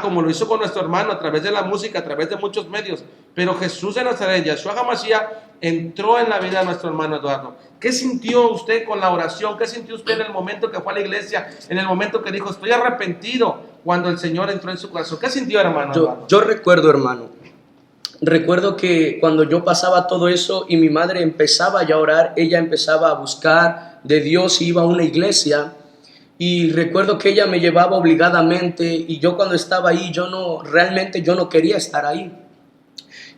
Como lo hizo con nuestro hermano a través de la música, a través de muchos medios. Pero Jesús de Nazaret, Yeshua HaMashiach, entró en la vida de nuestro hermano Eduardo. ¿Qué sintió usted con la oración? ¿Qué sintió usted en el momento que fue a la iglesia? En el momento que dijo, estoy arrepentido, cuando el Señor entró en su corazón. ¿Qué sintió, hermano Eduardo? Yo recuerdo, hermano. Recuerdo que cuando yo pasaba todo eso y mi madre empezaba ya a orar, ella empezaba a buscar de Dios y iba a una iglesia. Y recuerdo que ella me llevaba obligadamente, y yo cuando estaba ahí, realmente yo no quería estar ahí.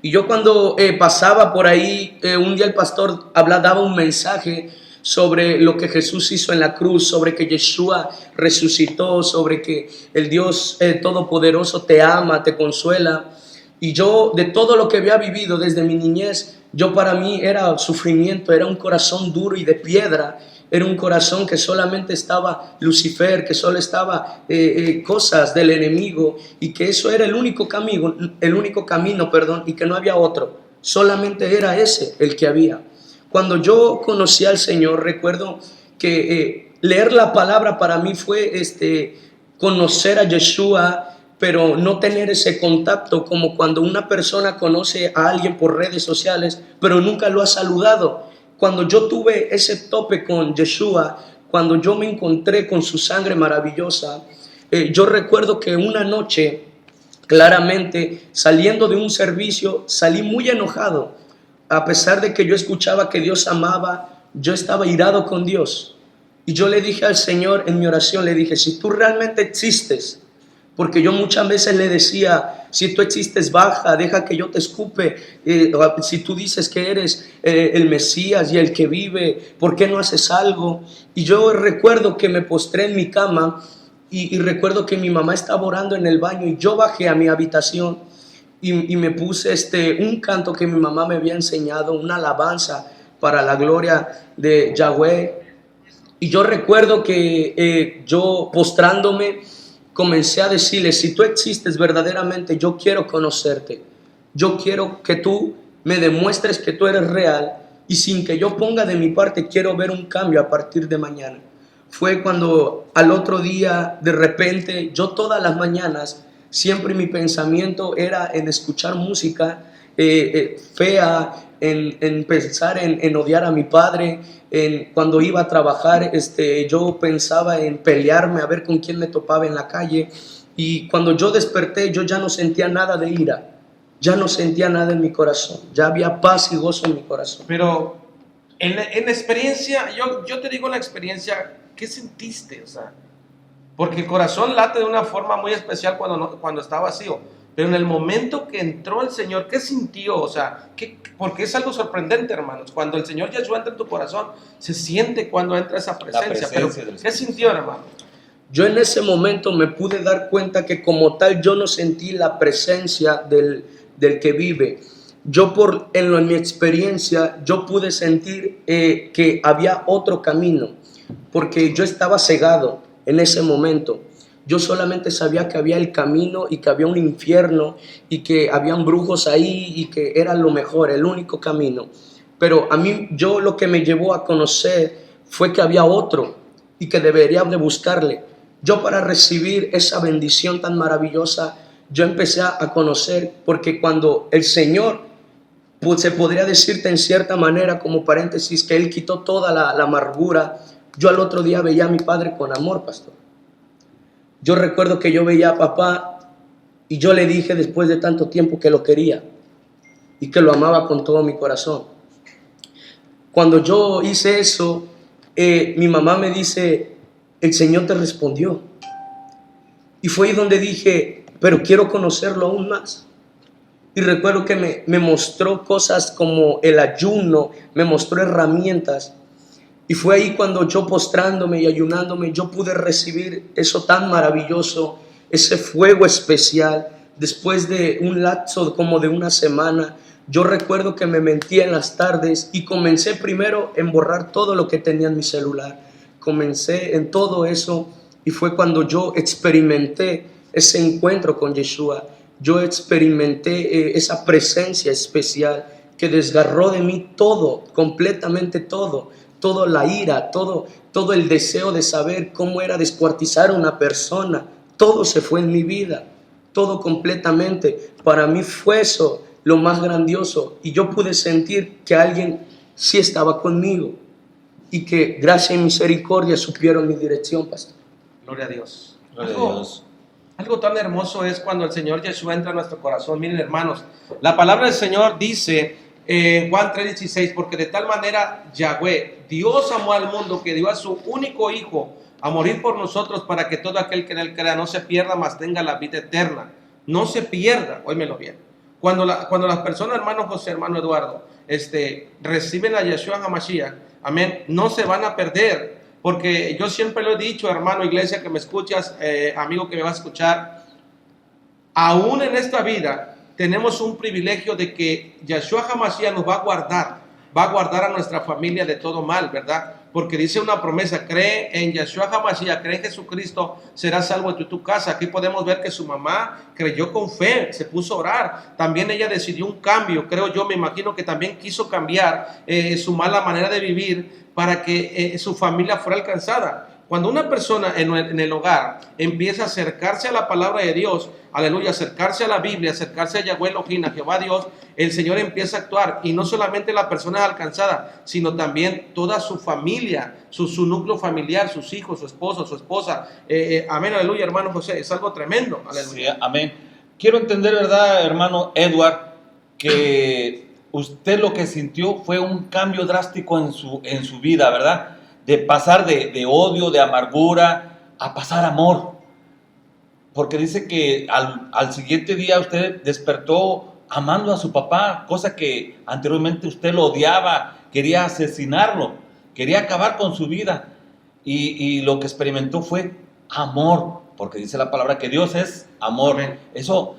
Y yo cuando pasaba por ahí, un día el pastor daba un mensaje sobre lo que Jesús hizo en la cruz, sobre que Yeshua resucitó, sobre que el Dios Todopoderoso te ama, te consuela. Y yo, de todo lo que había vivido desde mi niñez, para mí era sufrimiento, era un corazón duro y de piedra. Era un corazón que solamente estaba Lucifer, que solo estaba cosas del enemigo, y que eso era el único camino, y que no había otro. Solamente era ese el que había. Cuando yo conocí al Señor, recuerdo que leer la palabra para mí fue conocer a Yeshua, pero no tener ese contacto como cuando una persona conoce a alguien por redes sociales, pero nunca lo ha saludado. Cuando yo tuve ese tope con Yeshua, cuando yo me encontré con su sangre maravillosa, yo recuerdo que una noche, claramente, saliendo de un servicio, salí muy enojado. A pesar de que yo escuchaba que Dios amaba, yo estaba irado con Dios. Y yo le dije al Señor en mi oración, le dije, si tú realmente existes, porque yo muchas veces le decía, si tú existes, baja, deja que yo te escupe. Si tú dices que eres el Mesías y el que vive, ¿por qué no haces algo? Y yo recuerdo que me postré en mi cama y recuerdo que mi mamá estaba orando en el baño y yo bajé a mi habitación y me puse un canto que mi mamá me había enseñado, una alabanza para la gloria de Yahweh. Y yo recuerdo que yo postrándome, comencé a decirle, si tú existes verdaderamente, yo quiero conocerte. Yo quiero que tú me demuestres que tú eres real y sin que yo ponga de mi parte, quiero ver un cambio a partir de mañana. Fue cuando al otro día, de repente, yo todas las mañanas, siempre mi pensamiento era en escuchar música fea, en pensar en odiar a mi padre. Cuando iba a trabajar, yo pensaba en pelearme, a ver con quién me topaba en la calle. Y cuando yo desperté, yo ya no sentía nada de ira, ya no sentía nada en mi corazón, ya había paz y gozo en mi corazón. Pero en la experiencia, yo te digo la experiencia, ¿qué sentiste? O sea, porque el corazón late de una forma muy especial cuando está vacío. Pero en el momento que entró el Señor, ¿qué sintió? O sea, porque es algo sorprendente, hermanos. Cuando el Señor Jesús entra en tu corazón, se siente cuando entra esa presencia. Pero, ¿qué sintió, hermano? Yo en ese momento me pude dar cuenta que como tal yo no sentí la presencia del que vive. Yo en mi experiencia, yo pude sentir que había otro camino, porque yo estaba cegado en ese momento. Yo solamente sabía que había el camino y que había un infierno y que habían brujos ahí y que era lo mejor, el único camino. Pero a mí, lo que me llevó a conocer fue que había otro y que debería de buscarle. Yo para recibir esa bendición tan maravillosa, yo empecé a conocer, porque cuando el Señor, pues se podría decirte en cierta manera, como paréntesis, que Él quitó toda la amargura, yo al otro día veía a mi padre con amor, pastor. Yo recuerdo que yo veía a papá y yo le dije después de tanto tiempo que lo quería y que lo amaba con todo mi corazón. Cuando yo hice eso, mi mamá me dice, el Señor te respondió. Y fue ahí donde dije, pero quiero conocerlo aún más. Y recuerdo que me mostró cosas como el ayuno, me mostró herramientas. Y fue ahí cuando yo postrándome y ayunándome, yo pude recibir eso tan maravilloso, ese fuego especial. Después de un lapso como de una semana, yo recuerdo que me metí en las tardes y comencé primero en borrar todo lo que tenía en mi celular. Comencé en todo eso y fue cuando yo experimenté ese encuentro con Yeshua. Yo experimenté esa presencia especial que desgarró de mí todo, completamente todo. Toda la ira, todo el deseo de saber cómo era descuartizar a una persona, todo se fue en mi vida, todo completamente. Para mí fue eso lo más grandioso y yo pude sentir que alguien sí estaba conmigo y que gracia y misericordia supieron mi dirección, pastor. Gloria a Dios. Gloria a Dios. Algo tan hermoso es cuando el Señor Jesús entra a nuestro corazón. Miren, hermanos, la palabra del Señor dice en Juan 3:16, porque de tal manera Yahweh, Dios amó al mundo que dio a su único hijo a morir por nosotros para que todo aquel que en él crea no se pierda, mas tenga la vida eterna. No se pierda, óímelo bien. Cuando las personas, hermano José, hermano Eduardo, reciben a Yeshua HaMashiach, amén, no se van a perder, porque yo siempre lo he dicho, hermano, iglesia que me escuchas, amigo que me va a escuchar, aún en esta vida tenemos un privilegio de que Yeshua HaMashiach nos va a guardar a nuestra familia de todo mal, ¿verdad? Porque dice una promesa, cree en Yeshua HaMashiach, cree en Jesucristo, serás salvo tú y tu casa. Aquí podemos ver que su mamá creyó con fe, se puso a orar. También ella decidió un cambio, creo yo, me imagino que también quiso cambiar su mala manera de vivir para que su familia fuera alcanzada. Cuando una persona en el hogar empieza a acercarse a la palabra de Dios, aleluya, acercarse a la Biblia, acercarse a Yahweh Elohim, a Jehová Dios, el Señor empieza a actuar. Y no solamente la persona es alcanzada, sino también toda su familia, su núcleo familiar, sus hijos, su esposo, su esposa. Amén, aleluya, hermano José, es algo tremendo. Aleluya. Sí, amén. Quiero entender, ¿verdad, hermano Edward, que usted lo que sintió fue un cambio drástico en su vida, ¿verdad? De pasar de odio, de amargura, a pasar amor. Porque dice que al siguiente día usted despertó amando a su papá, cosa que anteriormente usted lo odiaba, quería asesinarlo, quería acabar con su vida. Y lo que experimentó fue amor, porque dice la palabra que Dios es amor. Amén. Eso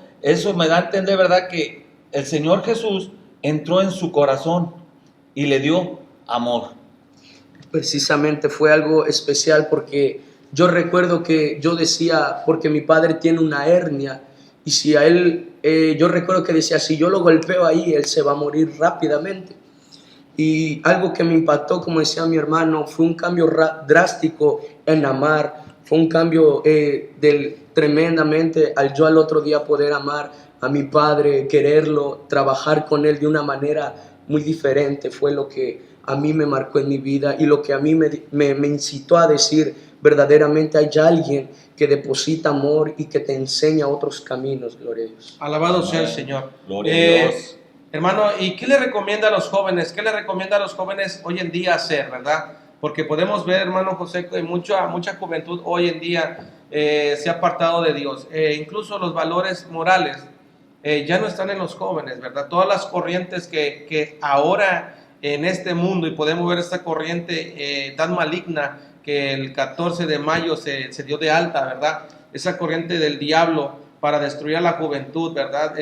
me da a entender, ¿verdad?, que el Señor Jesús entró en su corazón y le dio amor. Precisamente fue algo especial porque yo recuerdo que yo decía, porque mi padre tiene una hernia, y si a él, yo recuerdo que decía, si yo lo golpeo ahí, él se va a morir rápidamente. Y algo que me impactó, como decía mi hermano, fue un cambio drástico en amar, fue un cambio tremendamente al yo al otro día poder amar a mi padre, quererlo, trabajar con él de una manera muy diferente, fue lo que a mí me marcó en mi vida y lo que a mí me incitó a decir, verdaderamente hay alguien que deposita amor y que te enseña otros caminos, gloria a Dios. Alabado sea el Señor. Gloria a Dios. Hermano, ¿y qué le recomienda a los jóvenes? ¿Qué le recomienda a los jóvenes hoy en día hacer, verdad? Porque podemos ver, hermano José, que mucha juventud hoy en día se ha apartado de Dios. Incluso los valores morales ya no están en los jóvenes, ¿verdad? Todas las corrientes que ahora en este mundo, y podemos ver esta corriente tan maligna que el 14 de mayo se dio de alta, ¿verdad? Esa corriente del diablo para destruir a la juventud, ¿verdad?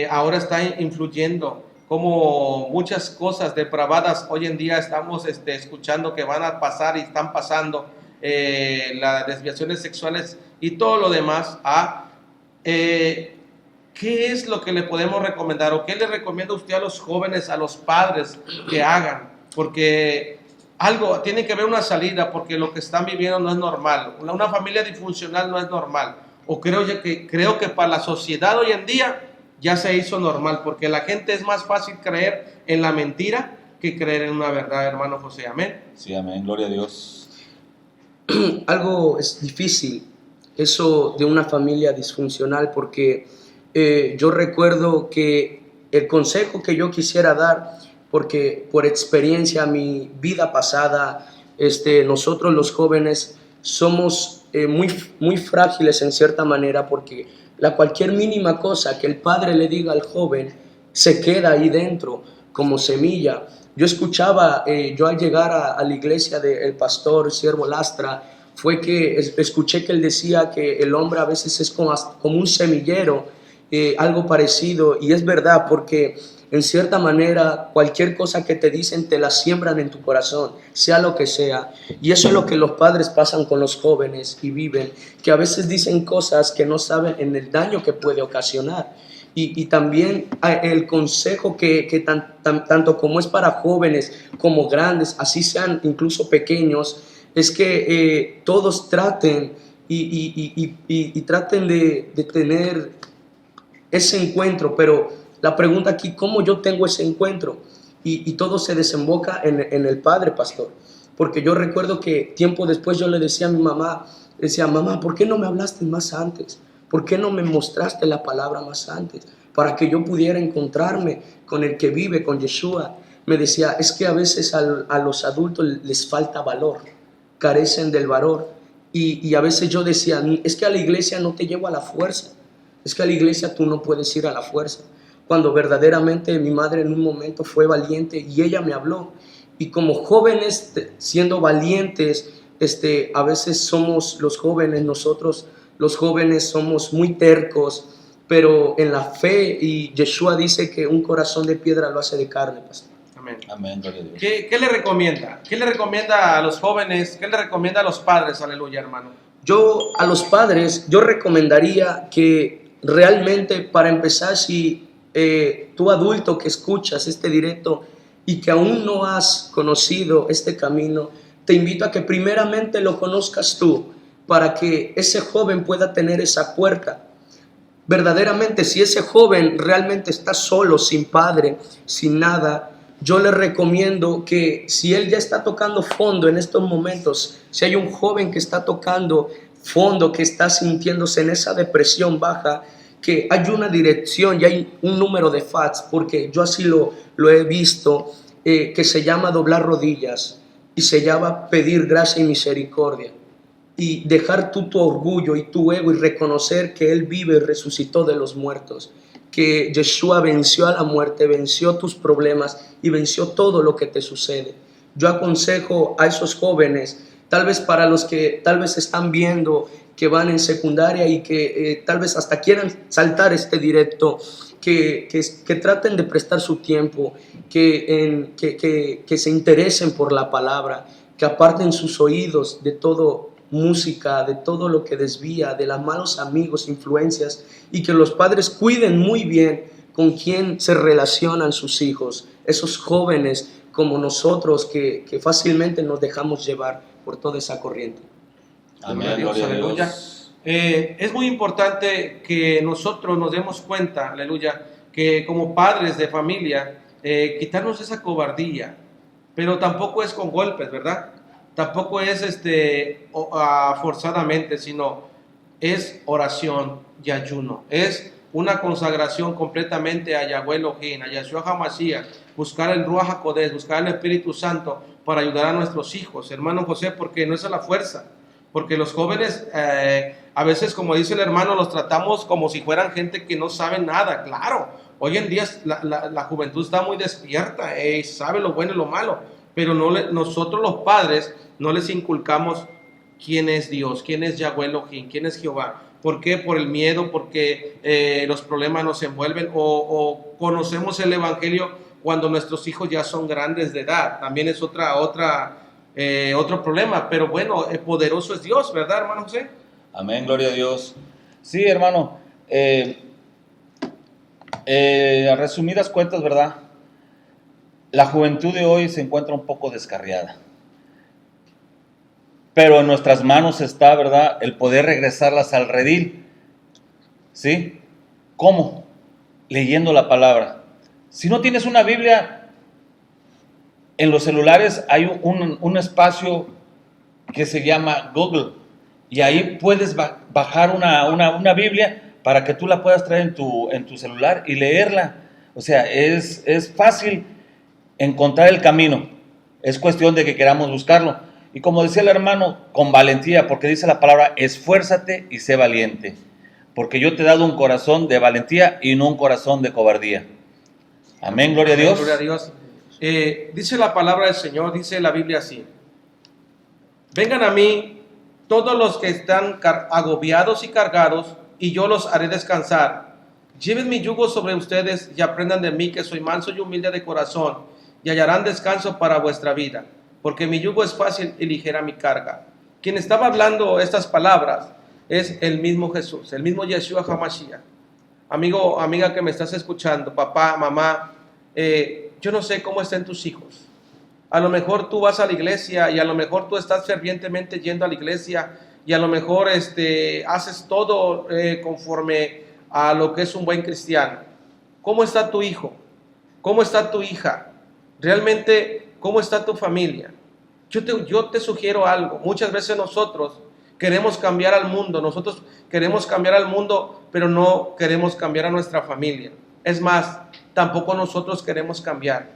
Ahora está influyendo, como muchas cosas depravadas hoy en día estamos escuchando que van a pasar y están pasando, las desviaciones sexuales y todo lo demás. ¿Qué es lo que le podemos recomendar o qué le recomienda usted a los jóvenes, a los padres que hagan? Porque algo tiene que haber una salida, porque lo que están viviendo no es normal. Una familia disfuncional no es normal. O creo que para la sociedad hoy en día ya se hizo normal, porque la gente es más fácil creer en la mentira que creer en una verdad, hermano José. Amén. Sí, amén. Gloria a Dios. Algo es difícil, eso de una familia disfuncional, porque yo recuerdo que el consejo que yo quisiera dar, porque por experiencia, mi vida pasada, nosotros los jóvenes somos muy frágiles en cierta manera, porque cualquier mínima cosa que el padre le diga al joven se queda ahí dentro como semilla. Yo escuchaba, yo al llegar a la iglesia del pastor Siervo Lastra, fue que escuché que él decía que el hombre a veces es como un semillero, algo parecido, y es verdad, porque en cierta manera cualquier cosa que te dicen te la siembran en tu corazón, sea lo que sea, y eso es lo que los padres pasan con los jóvenes y viven, que a veces dicen cosas que no saben en el daño que puede ocasionar. Y también el consejo que tanto como es para jóvenes como grandes, así sean incluso pequeños, es que todos traten y traten de tener ese encuentro. Pero la pregunta aquí, ¿cómo yo tengo ese encuentro? Y todo se desemboca en el Padre, pastor. Porque yo recuerdo que tiempo después yo le decía a mi mamá, mamá, ¿por qué no me hablaste más antes? ¿Por qué no me mostraste la palabra más antes? Para que yo pudiera encontrarme con el que vive, con Yeshua. Me decía, es que a veces a los adultos les falta valor, carecen del valor. Y a veces yo decía, es que a la iglesia no te llevo a la fuerza. Es que a la iglesia tú no puedes ir a la fuerza. Cuando verdaderamente mi madre en un momento fue valiente y ella me habló. Y como jóvenes, siendo valientes, a veces somos los jóvenes, nosotros los jóvenes somos muy tercos, pero en la fe, y Yeshua dice que un corazón de piedra lo hace de carne, pastor. Amén. Amén, gloria a Dios. ¿Qué le recomienda? ¿Qué le recomienda a los jóvenes? ¿Qué le recomienda a los padres? Aleluya, hermano. Yo a los padres, yo recomendaría que realmente, para empezar, si tú adulto que escuchas este directo y que aún no has conocido este camino, te invito a que primeramente lo conozcas tú, para que ese joven pueda tener esa puerta. Verdaderamente, si ese joven realmente está solo, sin padre, sin nada, yo le recomiendo que si él ya está tocando fondo en estos momentos, si hay un joven que está tocando fondo, que está sintiéndose en esa depresión baja, que hay una dirección y hay un número de fax, porque yo así lo he visto, que se llama doblar rodillas y se llama pedir gracia y misericordia. Y dejar tú tu orgullo y tu ego y reconocer que Él vive y resucitó de los muertos, que Yeshua venció a la muerte, venció tus problemas y venció todo lo que te sucede. Yo aconsejo a esos jóvenes, tal vez para los que tal vez están viendo que van en secundaria y que tal vez hasta quieran saltar este directo, que traten de prestar su tiempo, que se interesen por la palabra, que aparten sus oídos de todo música, de todo lo que desvía, de los malos amigos, influencias, y que los padres cuiden muy bien con quién se relacionan sus hijos, esos jóvenes como nosotros que fácilmente nos dejamos llevar por toda esa corriente. Amén, Gloria a Dios, aleluya. Es muy importante que nosotros nos demos cuenta, aleluya, que como padres de familia, quitarnos esa cobardía, pero tampoco es con golpes, ¿verdad? Tampoco es forzadamente, sino es oración y ayuno. Es una consagración completamente a Yahweh Elohim, a Yeshua HaMashiach, buscar el Ruach HaKodesh, buscar el Espíritu Santo para ayudar a nuestros hijos, hermano José, porque no es a la fuerza. Porque los jóvenes, a veces, como dice el hermano, los tratamos como si fueran gente que no sabe nada. Claro, hoy en día la juventud está muy despierta, sabe lo bueno y lo malo, pero nosotros los padres no les inculcamos quién es Dios, quién es Yahweh Elohim, quién es Jehová. ¿Por qué? Por el miedo, porque los problemas nos envuelven, o conocemos el Evangelio cuando nuestros hijos ya son grandes de edad. También es otro problema, pero bueno, poderoso es Dios, ¿verdad, hermano José? Amén, gloria a Dios. Sí, hermano, a resumidas cuentas, ¿verdad? La juventud de hoy se encuentra un poco descarriada, pero en nuestras manos está, ¿verdad?, el poder regresarlas al redil. ¿Sí? ¿Cómo? Leyendo la palabra. Si no tienes una Biblia, en los celulares hay un espacio que se llama Google, y ahí puedes bajar una Biblia para que tú la puedas traer en tu celular y leerla. O sea, es fácil encontrar el camino, es cuestión de que queramos buscarlo. Y como decía el hermano, con valentía, porque dice la palabra, esfuérzate y sé valiente, porque yo te he dado un corazón de valentía y no un corazón de cobardía. Amén, gloria a Dios. Gloria a Dios. Dice la palabra del Señor, dice la Biblia así: vengan a mí todos los que están agobiados y cargados, y yo los haré descansar. Lleven mi yugo sobre ustedes y aprendan de mí, que soy manso y humilde de corazón, y hallarán descanso para vuestra vida, porque mi yugo es fácil y ligera mi carga. Quien estaba hablando estas palabras es el mismo Jesús, el mismo Yeshua HaMashiach. Amigo, amiga que me estás escuchando, papá, mamá, yo no sé cómo estén tus hijos. A lo mejor tú vas a la iglesia y a lo mejor tú estás fervientemente yendo a la iglesia y a lo mejor haces todo conforme a lo que es un buen cristiano. ¿Cómo está tu hijo? ¿Cómo está tu hija? Realmente, ¿cómo está tu familia? Yo te sugiero algo. Muchas veces nosotros queremos cambiar al mundo, pero no queremos cambiar a nuestra familia. Es más, tampoco nosotros queremos cambiar.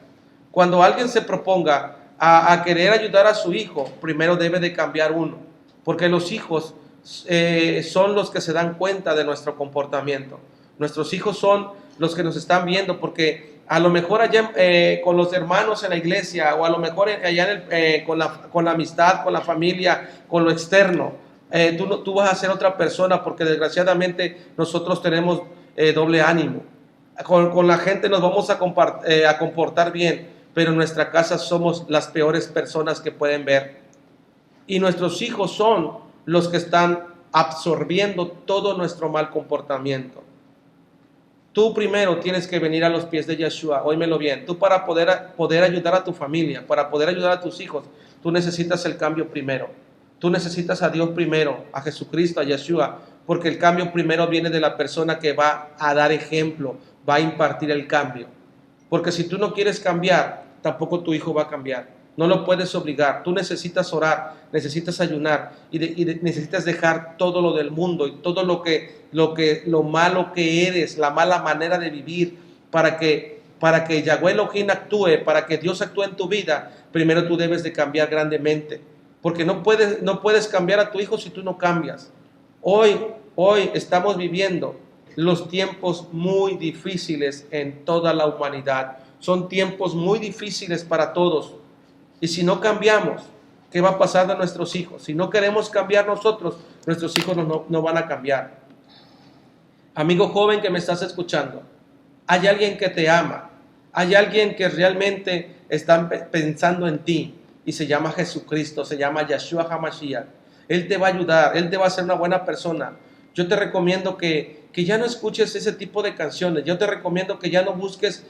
Cuando alguien se proponga a querer ayudar a su hijo, primero debe de cambiar uno, porque los hijos son los que se dan cuenta de nuestro comportamiento. Nuestros hijos son los que nos están viendo, porque a lo mejor allá con los hermanos en la iglesia, o a lo mejor allá con la amistad, con la familia, con lo externo, tú vas a ser otra persona, porque desgraciadamente nosotros tenemos doble ánimo. Con la gente nos vamos a comportar bien, pero en nuestra casa somos las peores personas que pueden ver. Y nuestros hijos son los que están absorbiendo todo nuestro mal comportamiento. Tú primero tienes que venir a los pies de Yeshua, óímelo bien. Tú para poder ayudar a tu familia, para poder ayudar a tus hijos, tú necesitas el cambio primero. Tú necesitas a Dios primero, a Jesucristo, a Yeshua, porque el cambio primero viene de la persona que va a dar ejemplo, va a impartir el cambio. Porque si tú no quieres cambiar, tampoco tu hijo va a cambiar. No lo puedes obligar. Tú necesitas orar, necesitas ayunar y necesitas dejar todo lo del mundo y todo lo malo que eres, la mala manera de vivir, para que Yahweh Elohim actúe, para que Dios actúe en tu vida. Primero tú debes de cambiar grandemente, porque no puedes cambiar a tu hijo si tú no cambias. Hoy estamos viviendo los tiempos muy difíciles en toda la humanidad. Son tiempos muy difíciles para todos. Y si no cambiamos, ¿qué va a pasar de nuestros hijos? Si no queremos cambiar nosotros, nuestros hijos no van a cambiar. Amigo joven que me estás escuchando, hay alguien que te ama. Hay alguien que realmente está pensando en ti y se llama Jesucristo, se llama Yeshua HaMashiach. Él te va a ayudar, Él te va a hacer una buena persona. Yo te recomiendo que ya no escuches ese tipo de canciones. Yo te recomiendo que ya no busques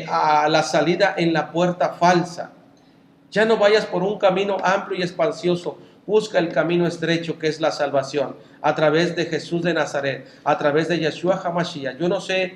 a la salida en la puerta falsa. Ya no vayas por un camino amplio y espacioso. Busca el camino estrecho que es la salvación a través de Jesús de Nazaret, a través de Yeshua HaMashiach. Yo no sé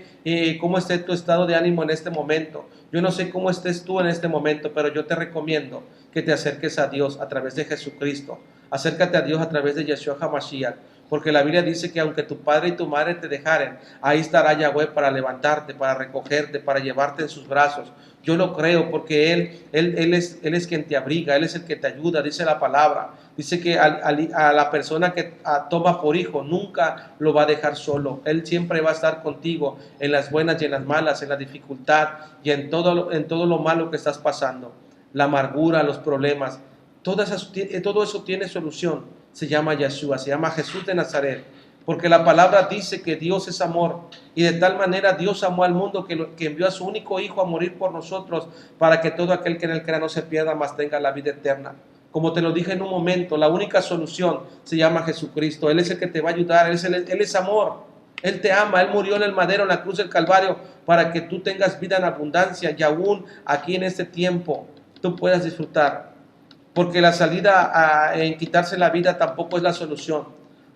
cómo esté tu estado de ánimo en este momento. Yo no sé cómo estés tú en este momento, pero yo te recomiendo que te acerques a Dios a través de Jesucristo. Acércate a Dios a través de Yeshua HaMashiach. Porque la Biblia dice que aunque tu padre y tu madre te dejaren, ahí estará Yahweh para levantarte, para recogerte, para llevarte en sus brazos. Yo lo creo porque Él es quien te abriga, Él es el que te ayuda, dice la palabra. Dice que a la persona que toma por hijo nunca lo va a dejar solo. Él siempre va a estar contigo en las buenas y en las malas, en la dificultad y en todo lo malo que estás pasando. La amargura, los problemas, todo eso tiene solución. Se llama Yeshua, se llama Jesús de Nazaret, porque la palabra dice que Dios es amor, y de tal manera Dios amó al mundo que envió a su único Hijo a morir por nosotros, para que todo aquel que en él crea no se pierda, mas tenga la vida eterna. Como te lo dije en un momento, la única solución se llama Jesucristo. Él es el que te va a ayudar, Él es amor, Él te ama, Él murió en el madero, en la cruz del Calvario, para que tú tengas vida en abundancia, y aún aquí en este tiempo tú puedas disfrutar. Porque la salida en quitarse la vida tampoco es la solución.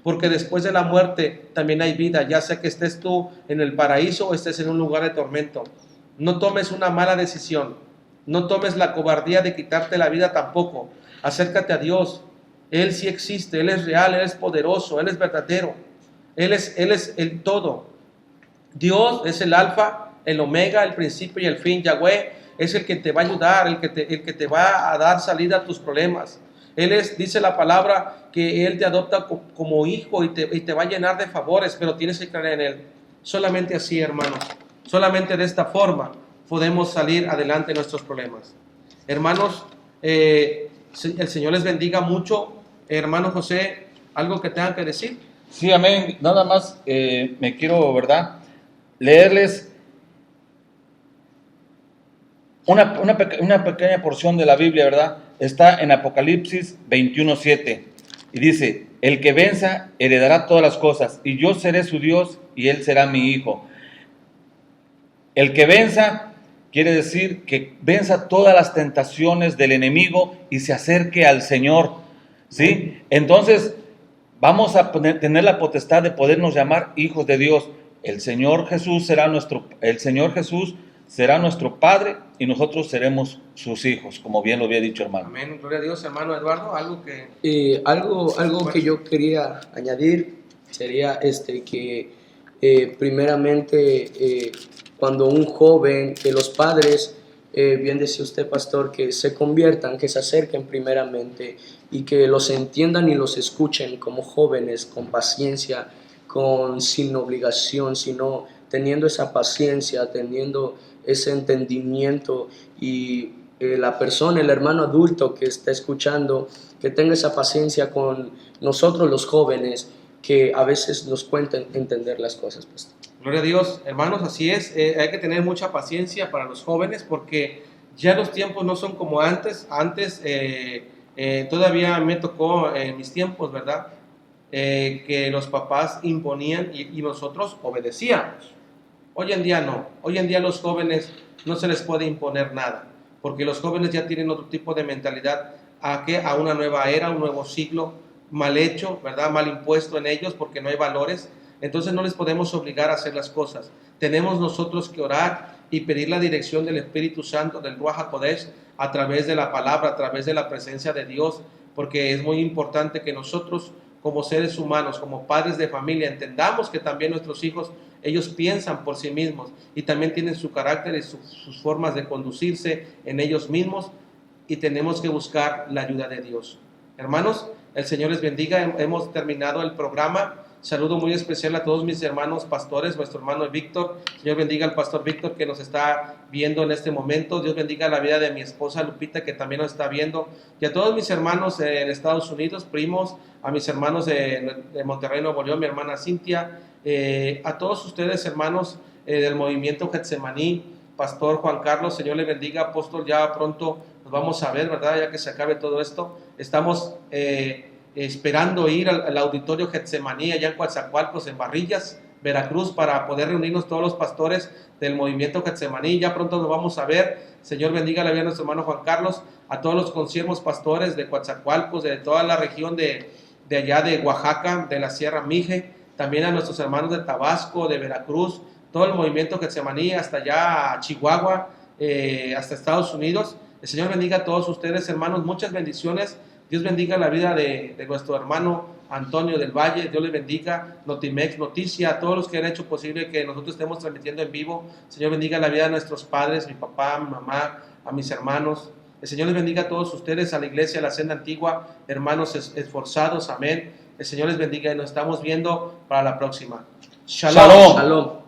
Porque después de la muerte también hay vida, ya sea que estés tú en el paraíso o estés en un lugar de tormento. No tomes una mala decisión. No tomes la cobardía de quitarte la vida tampoco. Acércate a Dios. Él sí existe, Él es real, Él es poderoso, Él es verdadero. Él es el todo. Dios es el alfa, el omega, el principio y el fin. Yahweh es el que te va a ayudar, el que te va a dar salida a tus problemas. Dice la palabra que Él te adopta como hijo y te va a llenar de favores, pero tienes que creer en Él. Solamente así, hermanos, solamente de esta forma podemos salir adelante de nuestros problemas. Hermanos, el Señor les bendiga mucho. Hermano José, ¿algo que tengan que decir? Sí, amén. Nada más me quiero, ¿verdad?, leerles una pequeña porción de la Biblia, ¿verdad? Está en Apocalipsis 21:7 y dice: el que venza heredará todas las cosas, y yo seré su Dios y él será mi hijo. El que venza quiere decir que venza todas las tentaciones del enemigo y se acerque al Señor, ¿sí? Entonces vamos a tener la potestad de podernos llamar hijos de Dios. El Señor Jesús será nuestro Padre y nosotros seremos sus hijos, como bien lo había dicho, hermano. Amén, gloria a Dios. Hermano Eduardo, algo que... Algo que yo quería añadir sería que primeramente cuando un joven, que los padres, bien decía usted, pastor, que se conviertan, que se acerquen primeramente y que los entiendan y los escuchen como jóvenes, con paciencia, sin obligación, sino teniendo esa paciencia, teniendo ese entendimiento, y la persona, el hermano adulto que está escuchando, que tenga esa paciencia con nosotros los jóvenes, que a veces nos cuesta entender las cosas, pastor. Gloria a Dios, hermanos, así es. Hay que tener mucha paciencia para los jóvenes, porque ya los tiempos no son como antes. Antes todavía me tocó en mis tiempos, ¿verdad?, que los papás imponían y nosotros obedecíamos. Hoy en día no. Hoy en día los jóvenes no se les puede imponer nada, porque los jóvenes ya tienen otro tipo de mentalidad a una nueva era, un nuevo siglo mal hecho, ¿verdad? Mal impuesto en ellos porque no hay valores. Entonces no les podemos obligar a hacer las cosas. Tenemos nosotros que orar y pedir la dirección del Espíritu Santo, del Ruach HaKodesh, a través de la palabra, a través de la presencia de Dios, porque es muy importante que nosotros como seres humanos, como padres de familia, entendamos que también nuestros hijos, ellos piensan por sí mismos y también tienen su carácter y sus formas de conducirse en ellos mismos, y tenemos que buscar la ayuda de Dios. Hermanos, el Señor les bendiga. Hemos terminado el programa. Saludo muy especial a todos mis hermanos pastores, nuestro hermano Víctor. Señor bendiga al pastor Víctor que nos está viendo en este momento. Dios bendiga la vida de mi esposa Lupita que también nos está viendo. Y a todos mis hermanos en Estados Unidos, primos, a mis hermanos de Monterrey, Nuevo León, mi hermana Cintia, a todos ustedes hermanos del movimiento Getsemaní, pastor Juan Carlos, Señor le bendiga, apóstol, ya pronto nos vamos a ver, ¿verdad? Ya que se acabe todo esto. Estamos esperando ir al auditorio Getsemaní allá en Coatzacoalcos, en Barrillas, Veracruz, para poder reunirnos todos los pastores del movimiento Getsemaní. Ya pronto nos vamos a ver. Señor bendiga la vida de nuestro hermano Juan Carlos, a todos los consiervos pastores de Coatzacoalcos, de toda la región de allá de Oaxaca, de la Sierra Mije, también a nuestros hermanos de Tabasco, de Veracruz, todo el movimiento Getsemaní, hasta allá a Chihuahua, hasta Estados Unidos. El Señor bendiga a todos ustedes, hermanos, muchas bendiciones. Dios bendiga la vida de nuestro hermano Antonio del Valle. Dios le bendiga. Notimex Noticia, a todos los que han hecho posible que nosotros estemos transmitiendo en vivo. Señor bendiga la vida de nuestros padres, mi papá, mi mamá, a mis hermanos. El Señor les bendiga a todos ustedes, a la iglesia, a la senda antigua, hermanos esforzados, amén. El Señor les bendiga y nos estamos viendo para la próxima. Shalom. Shalom. Shalom.